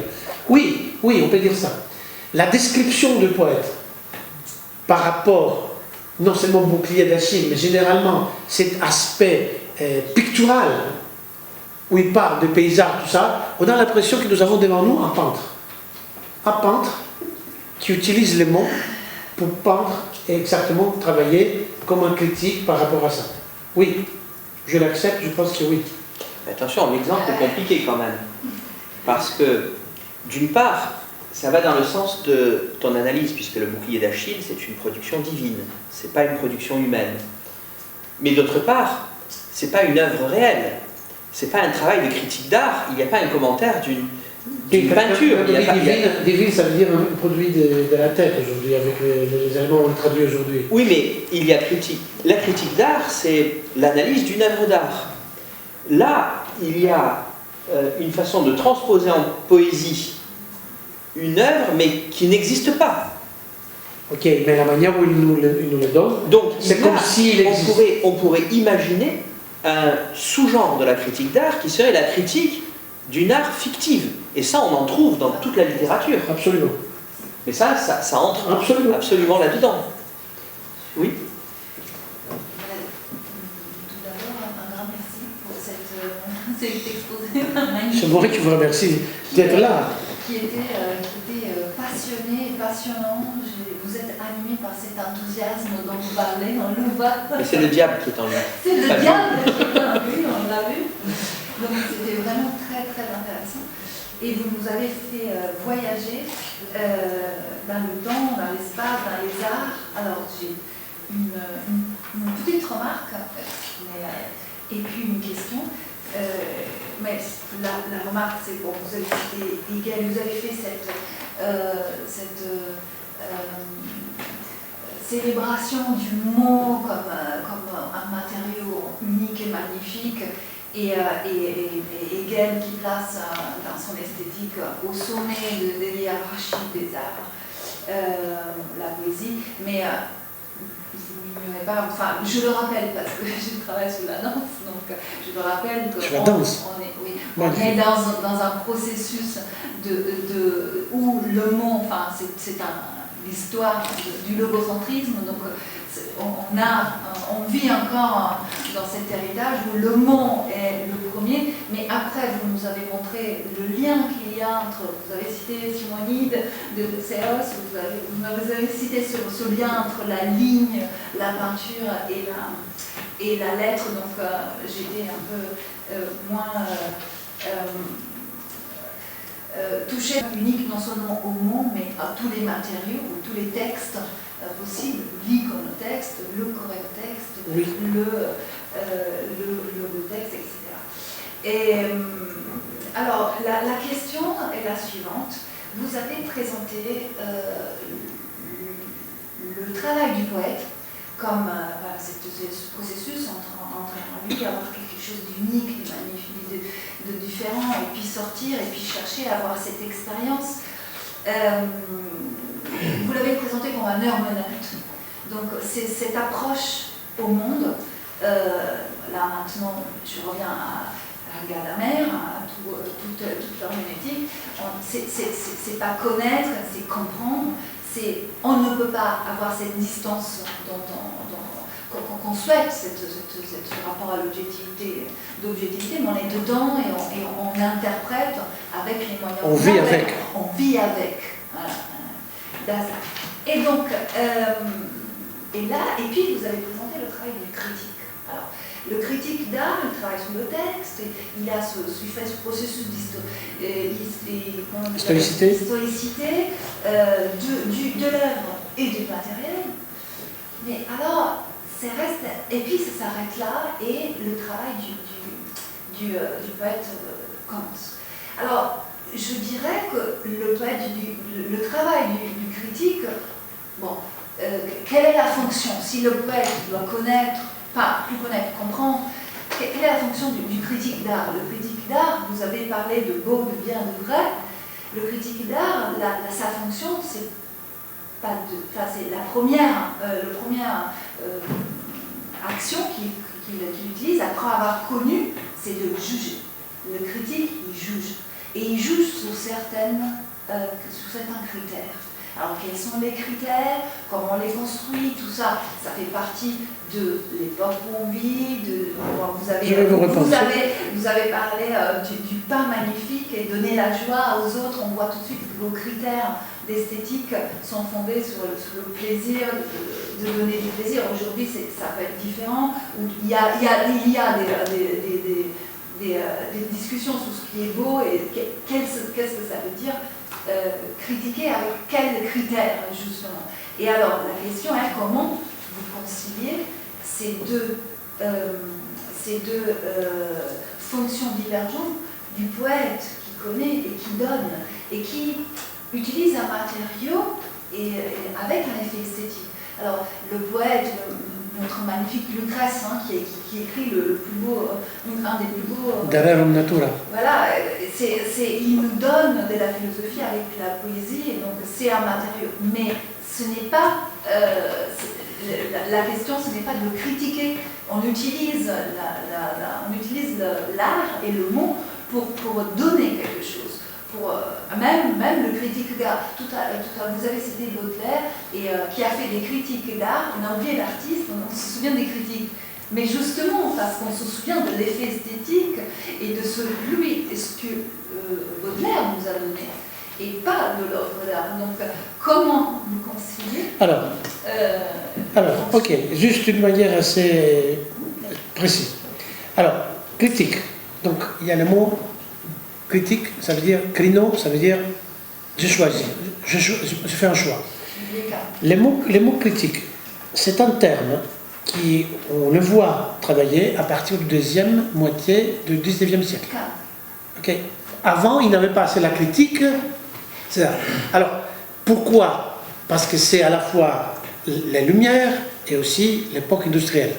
Oui, on peut dire ça. La description du poète par rapport, non seulement au bouclier d'Achille, mais généralement cet aspect pictural, où il parle de paysage, tout ça, on a l'impression que nous avons devant nous un peintre. Un peintre qui utilise les mots pour peindre et exactement travailler comme un critique par rapport à ça. Oui, je l'accepte, je pense que oui. Attention, l'exemple est compliqué quand même. Parce que, d'une part, ça va dans le sens de ton analyse, puisque le bouclier d'Achille, c'est une production divine, c'est pas une production humaine. Mais d'autre part, c'est pas une œuvre réelle, c'est pas un travail de critique d'art, il n'y a pas un commentaire d'une peinture. Divine, ça veut dire un produit de la tête aujourd'hui, avec les éléments qu'on traduit aujourd'hui. Oui, mais il y a critique. La critique d'art, c'est l'analyse d'une œuvre d'art. Là, il y a une façon de transposer en poésie une œuvre, mais qui n'existe pas. Ok, mais la manière où il nous le donne, donc c'est comme s'il existait. On pourrait imaginer un sous-genre de la critique d'art qui serait la critique d'une art fictive. Et ça, on en trouve dans toute la littérature. Absolument. Mais ça entre absolument là-dedans. Oui. Tout d'abord, un grand merci pour cet exposé magnifique. C'est moi qui vous remercie d'être là. Qui était passionné et passionnant. Vous êtes animé par cet enthousiasme dont vous parlez, on le voit. Et c'est le diable qui est en lui. C'est le diable qui est en lui, on l'a vu. Donc c'était vraiment très très intéressant. Et vous nous avez fait voyager dans le temps, dans l'espace, dans les arts. Alors j'ai une petite remarque et puis une question. mais la remarque, c'est bon, vous avez cité Hegel, vous avez fait cette célébration du mot comme un matériau unique et magnifique, et Hegel qui place dans son esthétique au sommet de l'hiérarchie des arts la poésie, mais vous n'ignorez pas, enfin je le rappelle parce que je travaille sur la danse, donc je le rappelle que sur la danse. on est dans un processus où le mot, enfin c'est l'histoire du logocentrisme, donc on vit encore dans cet héritage où le mot est le premier, mais après vous nous avez montré le lien qu'il y a entre, vous avez cité Simonide de Théos, vous avez cité ce lien entre la ligne, la peinture et la lettre, donc j'étais un peu moins touchée, unique non seulement au mot, mais à tous les matériaux, ou tous les textes possibles, l'iconotexte, le correctexte, Oui. le logotexte, etc. Et alors, la question est la suivante. Vous avez présenté le travail du poète comme ce processus entre lui avoir quelque chose d'unique, de magnifique, de différent, et puis sortir, et puis chercher à avoir cette expérience. Vous l'avez présenté comme un hermeneute. Donc c'est cette approche au monde. Là maintenant, je reviens à Gadamer, à toute l'herméneutique. C'est pas connaître, c'est comprendre. On ne peut pas avoir cette distance qu'on souhaite, ce rapport à l'objectivité, mais on est dedans et on interprète avec les moyens. On vit avec. On vit avec. Voilà. Et donc, et puis vous avez présenté le travail du critique. Alors, le critique d'art, il travaille sur le texte, il fait ce processus d'historicité de l'œuvre et du matériel. Mais alors, et puis ça s'arrête là, et le travail du poète commence. Alors, je dirais que le travail du critique, bon, quelle est la fonction? Si le poète doit connaître, comprendre, quelle est la fonction du critique d'art? Le critique d'art, vous avez parlé de beau, de bien, de vrai. Le critique d'art, sa fonction, c'est la première action qu'il utilise après avoir connu, c'est de juger. Le critique, il juge. Et il juge sur certains critères. Alors, quels sont les critères? Comment on les construit? Tout ça, ça fait partie de l'époque où on vit. Vous avez parlé du pain magnifique et donner la joie aux autres. On voit tout de suite que vos critères d'esthétique sont fondés sur le plaisir, de donner du plaisir. Aujourd'hui, ça peut être différent. Il y a des discussions sur ce qui est beau et qu'est-ce que ça veut dire. Critiquer avec quels critères, justement. Et alors, la question est comment vous conciliez ces deux fonctions divergentes du poète qui connaît et qui donne, et qui utilise un matériau avec un effet esthétique. Alors, le poète, notre magnifique Lucrèce, qui écrit le plus beau, un des plus beaux... Rerum Natura. Voilà, il nous donne de la philosophie avec la poésie, et donc c'est un matériau. Mais ce n'est pas... la question, ce n'est pas de critiquer. On utilise l'art et le mot pour donner quelque chose. Même le critique d'art, vous avez cité Baudelaire, qui a fait des critiques d'art, on a oublié l'artiste, on se souvient des critiques. Mais justement, parce qu'on se souvient de l'effet esthétique et de ce que Baudelaire nous a donné, et pas de l'œuvre d'art. Donc, comment vous conciliez? Alors, ok, juste d'une manière assez précise. Alors, critique. Donc, il y a le mot critique, ça veut dire crino, ça veut dire je choisis, je fais un choix. Les mots critique, c'est un terme on le voit travailler à partir de deuxième moitié du 19e siècle. Ok. Avant, il n'avait pas. C'est la critique. C'est ça. Alors, pourquoi? Parce que c'est à la fois les Lumières et aussi l'époque industrielle.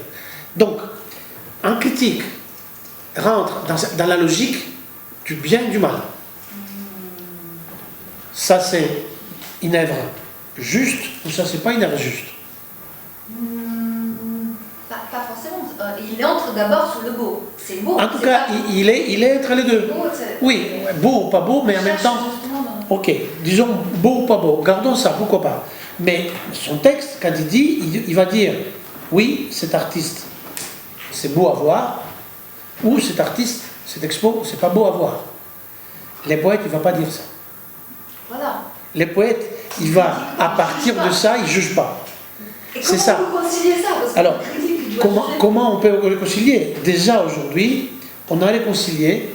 Donc, un critique rentre dans la logique du bien et du mal. Ça, c'est une œuvre juste ou ça, c'est pas une œuvre juste? Pas forcément. Il entre d'abord sur le beau. C'est beau. En tout cas, il est entre les deux. Beau, Oui, beau ou pas beau, mais en même temps... Ok, disons beau ou pas beau, gardons ça, pourquoi pas. Mais son texte, quand il dit, il va dire, oui, cet artiste, c'est beau à voir, ou cet artiste, cette expo, c'est pas beau à voir. Les poètes, il ne va pas dire ça. Voilà. Les poètes, il va, à partir de ça, il ne juge pas. C'est ça. Comment vous conciliez ça? Parce que Alors, le critique, il doit juger. comment on peut le réconcilier? Déjà aujourd'hui, on a réconcilié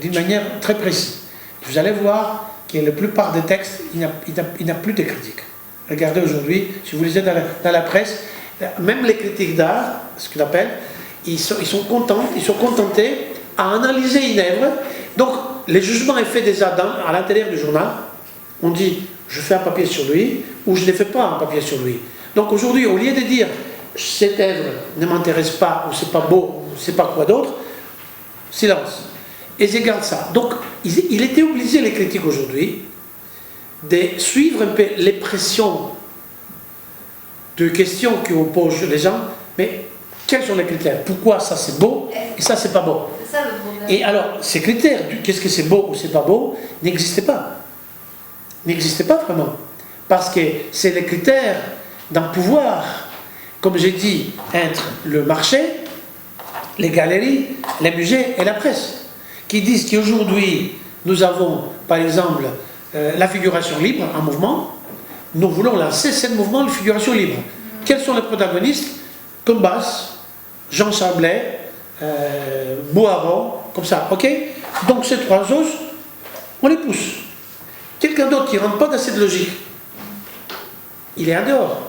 d'une manière très précise. Vous allez voir que la plupart des textes, il n'y a plus de critiques. Regardez aujourd'hui, si vous lisez dans la presse, même les critiques d'art, ce qu'ils appellent, ils sont contentés à analyser une œuvre. Donc, le jugement est fait déjà à l'intérieur du journal. On dit, je fais un papier sur lui, ou je ne fais pas un papier sur lui. Donc aujourd'hui, au lieu de dire, cette œuvre ne m'intéresse pas, ou c'est pas beau, ou c'est pas quoi d'autre, silence. Et je garde ça. Donc, il était obligé, les critiques aujourd'hui, de suivre un peu les pressions de questions qu'on pose les gens, mais quels sont les critères? Pourquoi ça c'est beau et ça c'est pas beau? C'est ça le problème. Et alors, ces critères, qu'est-ce que c'est beau ou c'est pas beau, n'existaient pas. N'existaient pas vraiment. Parce que c'est les critères d'un pouvoir, comme j'ai dit, entre le marché, les galeries, les musées et la presse, qui disent qu'aujourd'hui, nous avons, par exemple, la figuration libre, un mouvement. Nous voulons lancer ce mouvement de figuration libre. Quels sont les protagonistes? Combas, Jean Chablais, Boiron, comme ça, ok? Donc ces trois os, on les pousse. Quelqu'un d'autre qui ne rentre pas dans cette logique, il est en dehors.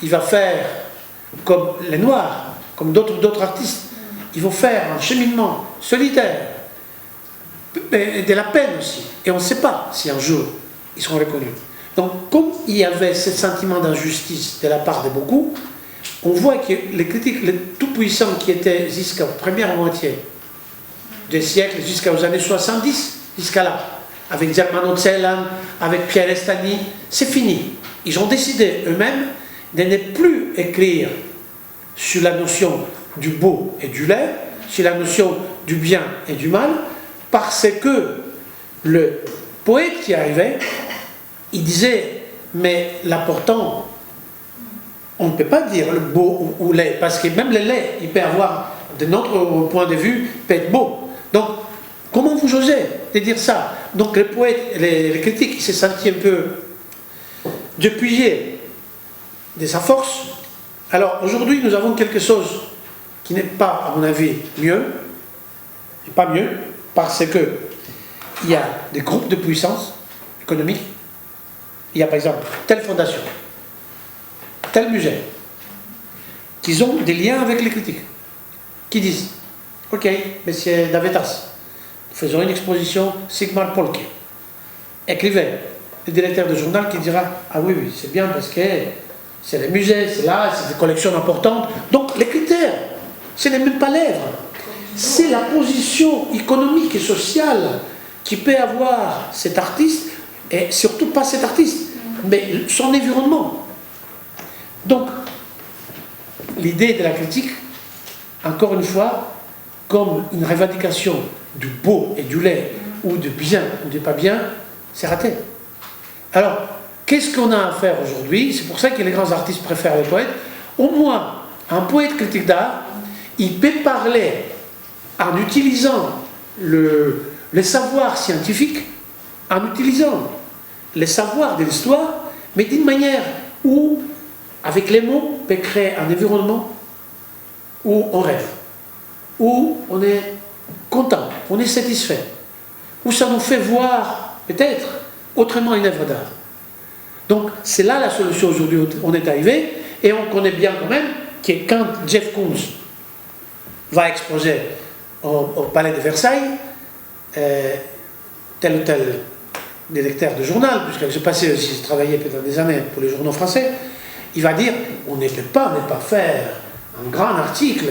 Il va faire comme les Noirs, comme d'autres artistes. Ils vont faire un cheminement solitaire, de la peine aussi. Et on ne sait pas si un jour ils seront reconnus. Donc, comme il y avait ce sentiment d'injustice de la part de beaucoup, on voit que les critiques, les tout-puissants qui étaient jusqu'à la première moitié du siècle, jusqu'aux années 70, jusqu'à là, avec Germano Celan, avec Pierre Estany, c'est fini. Ils ont décidé eux-mêmes de ne plus écrire sur la notion du beau et du laid, sur la notion du bien et du mal, parce que le poète qui arrivait, il disait, mais l'important, on ne peut pas dire le beau ou laid, parce que même le laid, il peut avoir, de notre point de vue, peut être beau. Donc, comment vous osez de dire ça? Donc les poètes, les critiques, ils se sentent un peu dépouillés de sa force. Alors aujourd'hui, nous avons quelque chose qui n'est pas, à mon avis, mieux, et pas mieux, parce que il y a des groupes de puissance économique. Il y a par exemple telle fondation, tel musée, qui ont des liens avec les critiques, qui disent, ok, monsieur Davetas, nous faisons une exposition Sigmar Polke. Écrivez, le directeur du journal qui dira, ah oui, oui, c'est bien parce que c'est les musées, c'est là, c'est des collections importantes. Donc les critères, ce n'est même pas l'œuvre, c'est la position économique et sociale qui peut avoir cet artiste, et surtout pas cet artiste, mais son environnement. Donc, l'idée de la critique, encore une fois, comme une revendication du beau et du laid, ou du bien ou du pas bien, c'est raté. Alors, qu'est-ce qu'on a à faire aujourd'hui? C'est pour ça que les grands artistes préfèrent les poètes. Au moins, un poète critique d'art, il peut parler en utilisant le savoir scientifique, en utilisant les savoirs de l'histoire, mais d'une manière où, avec les mots, on peut créer un environnement où on rêve, où on est content, on est satisfait, où ça nous fait voir, peut-être, autrement une œuvre d'art. Donc, c'est là la solution aujourd'hui où on est arrivé, et on connaît bien quand même que quand Jeff Koons va exposer au Palais de Versailles, tel ou tel directeur de journal, puisque j'ai passé aussi, j'ai travaillé pendant des années pour les journaux français, il va dire, on ne peut pas faire un grand article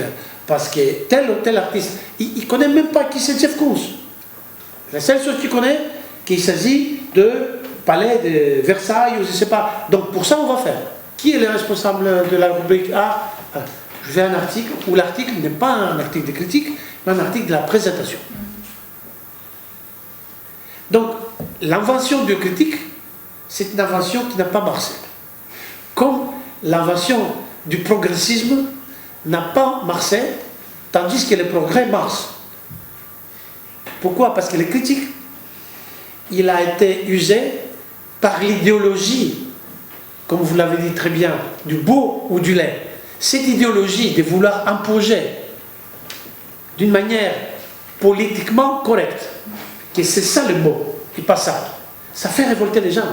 parce que tel ou tel artiste, il ne connaît même pas qui c'est Jeff Koons. La seule chose qu'il connaît, qu'il s'agit de palais de Versailles ou je ne sais pas. Donc pour ça, on va faire. Qui est le responsable de la rubrique A? Je fais un article où l'article n'est pas un article de critique, mais un article de la présentation. Donc, l'invention de critique, c'est une invention qui n'a pas marché. Comme l'invention du progressisme n'a pas marché, tandis que le progrès marche. Pourquoi? Parce que le critique, il a été usé par l'idéologie, comme vous l'avez dit très bien, du beau ou du laid. Cette idéologie de vouloir imposer d'une manière politiquement correcte, que c'est ça le beau, et pas ça. Ça fait révolter les gens.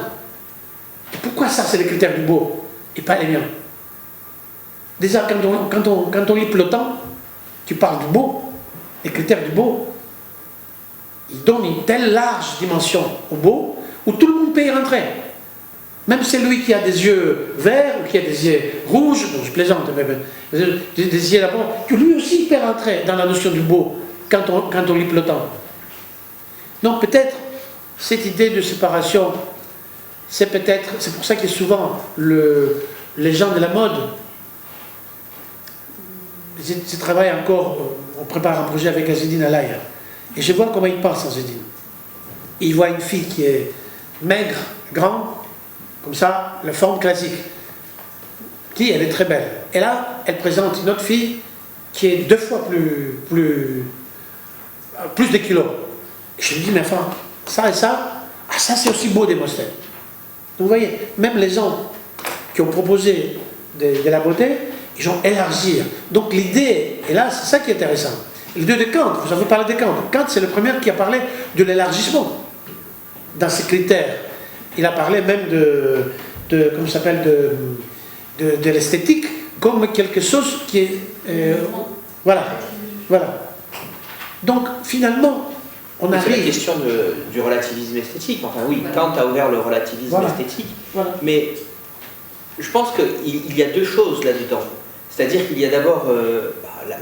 Et pourquoi ça, c'est le critère du beau, et pas les miens? Déjà, quand on lit Plotin, tu parles du beau, les critères du beau, il donne une telle large dimension au beau, où tout le monde peut y rentrer. Même celui qui a des yeux verts, ou qui a des yeux rouges, bon, je plaisante, mais des yeux là-bas, que lui aussi peut rentrer dans la notion du beau, quand on lit Plotin. Donc peut-être, cette idée de séparation, c'est pour ça que souvent, les gens de la mode, je travaille encore, on prépare un projet avec Azedine Alaya, et je vois comment il pense, Azedine. Il voit une fille qui est maigre, grande, comme ça, la forme classique. Qui, elle est très belle. Et là, elle présente une autre fille qui est 2 fois plus de kilos. Et je lui dis, mais enfin, ça et ça, ça c'est aussi beau Démosthène. Donc vous voyez, même les gens qui ont proposé de la beauté, ils ont élargi. Donc l'idée, et là, c'est ça qui est intéressant. L'idée de Kant, vous avez parlé de Kant. Kant, c'est le premier qui a parlé de l'élargissement dans ses critères. Il a parlé même comment ça s'appelle, de l'esthétique comme quelque chose qui est... voilà. Donc, finalement, on arrive... C'est la question du relativisme esthétique. Enfin oui, Kant a ouvert le relativisme esthétique. Voilà. Mais je pense qu'il y a 2 choses là-dedans. C'est-à-dire qu'il y a d'abord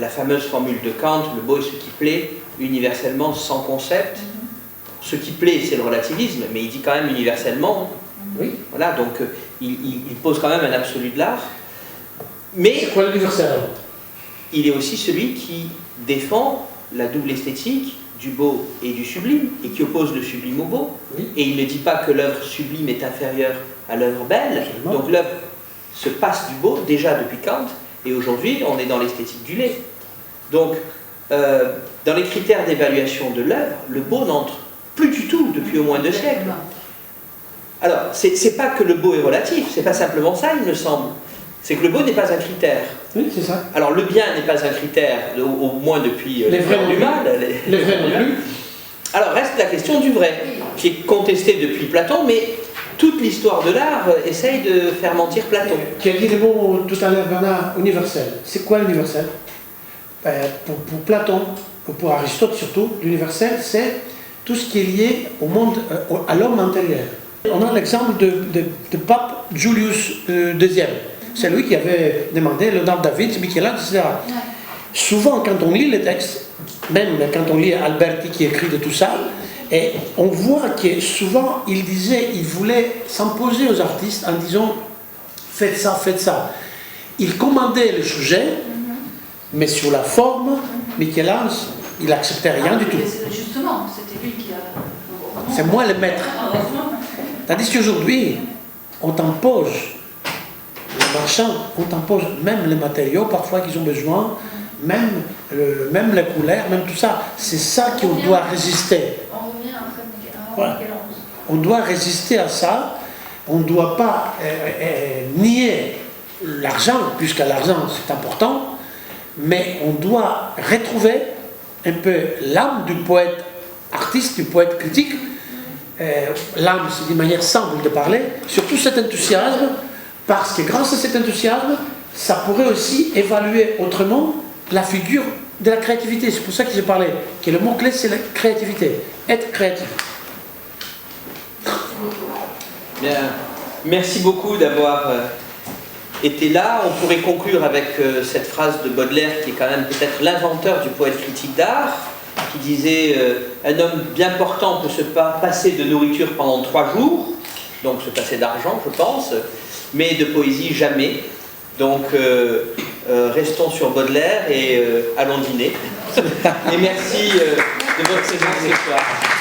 la fameuse formule de Kant, le beau est ce qui plaît, universellement, sans concept. Ce qui plaît, c'est le relativisme, mais il dit quand même universellement. Oui. Voilà, donc il pose quand même un absolu de l'art. Mais c'est quoi l'universel? Il est aussi celui qui défend la double esthétique du beau et du sublime, et qui oppose le sublime au beau. Oui. Et il ne dit pas que l'œuvre sublime est inférieure à l'œuvre belle. Absolument. Donc l'œuvre se passe du beau, déjà depuis Kant, et aujourd'hui, on est dans l'esthétique du laid. Donc, dans les critères d'évaluation de l'œuvre, le beau n'entre plus du tout depuis au moins 2 siècles. Alors, c'est pas que le beau est relatif, c'est pas simplement ça, il me semble. C'est que le beau n'est pas un critère. Oui, c'est ça. Alors, le bien n'est pas un critère, au moins depuis les vrais du mal. Les vrais non plus. Alors, reste la question du vrai, qui est contestée depuis Platon, mais toute l'histoire de l'art essaye de faire mentir Platon. Tu as dit le mot tout à l'heure, Bernard, universel. C'est quoi l'universel? Pour Platon, ou pour Aristote surtout, l'universel, c'est tout ce qui est lié au monde, à l'homme intérieur. On a l'exemple de pape Julius II. C'est lui qui avait demandé Léonard da Vinci, Michel-Ange, etc. Ouais. Souvent, quand on lit les textes, même quand on lit Alberti qui écrit de tout ça, et on voit que souvent il voulait s'imposer aux artistes en disant faites ça, faites ça. Il commandait le sujet, mais sur la forme, Michel-Ange, il n'acceptait rien du tout. Justement, c'était lui qui a... C'est moi le maître. Tandis qu'aujourd'hui, on t'impose, les marchands, on t'impose même les matériaux parfois qu'ils ont besoin, même les couleurs, même tout ça. C'est ça qu'on doit résister. On revient après voilà. On doit résister à ça. On ne doit pas nier l'argent, puisque l'argent c'est important, mais on doit retrouver un peu l'âme du poète artiste, du poète critique. L'âme, c'est une manière simple de parler, surtout cet enthousiasme, parce que grâce à cet enthousiasme, ça pourrait aussi évaluer autrement la figure de la créativité. C'est pour ça que j'ai parlé, que le mot-clé, c'est la créativité. Être créatif. Bien. Merci beaucoup d'avoir été là. On pourrait conclure avec cette phrase de Baudelaire, qui est quand même peut-être l'inventeur du poète critique d'art, qui disait un homme bien portant peut se passer de nourriture pendant 3 jours, donc se passer d'argent, je pense, mais de poésie jamais. Donc restons sur Baudelaire et allons dîner. Et merci de votre présence ce soir.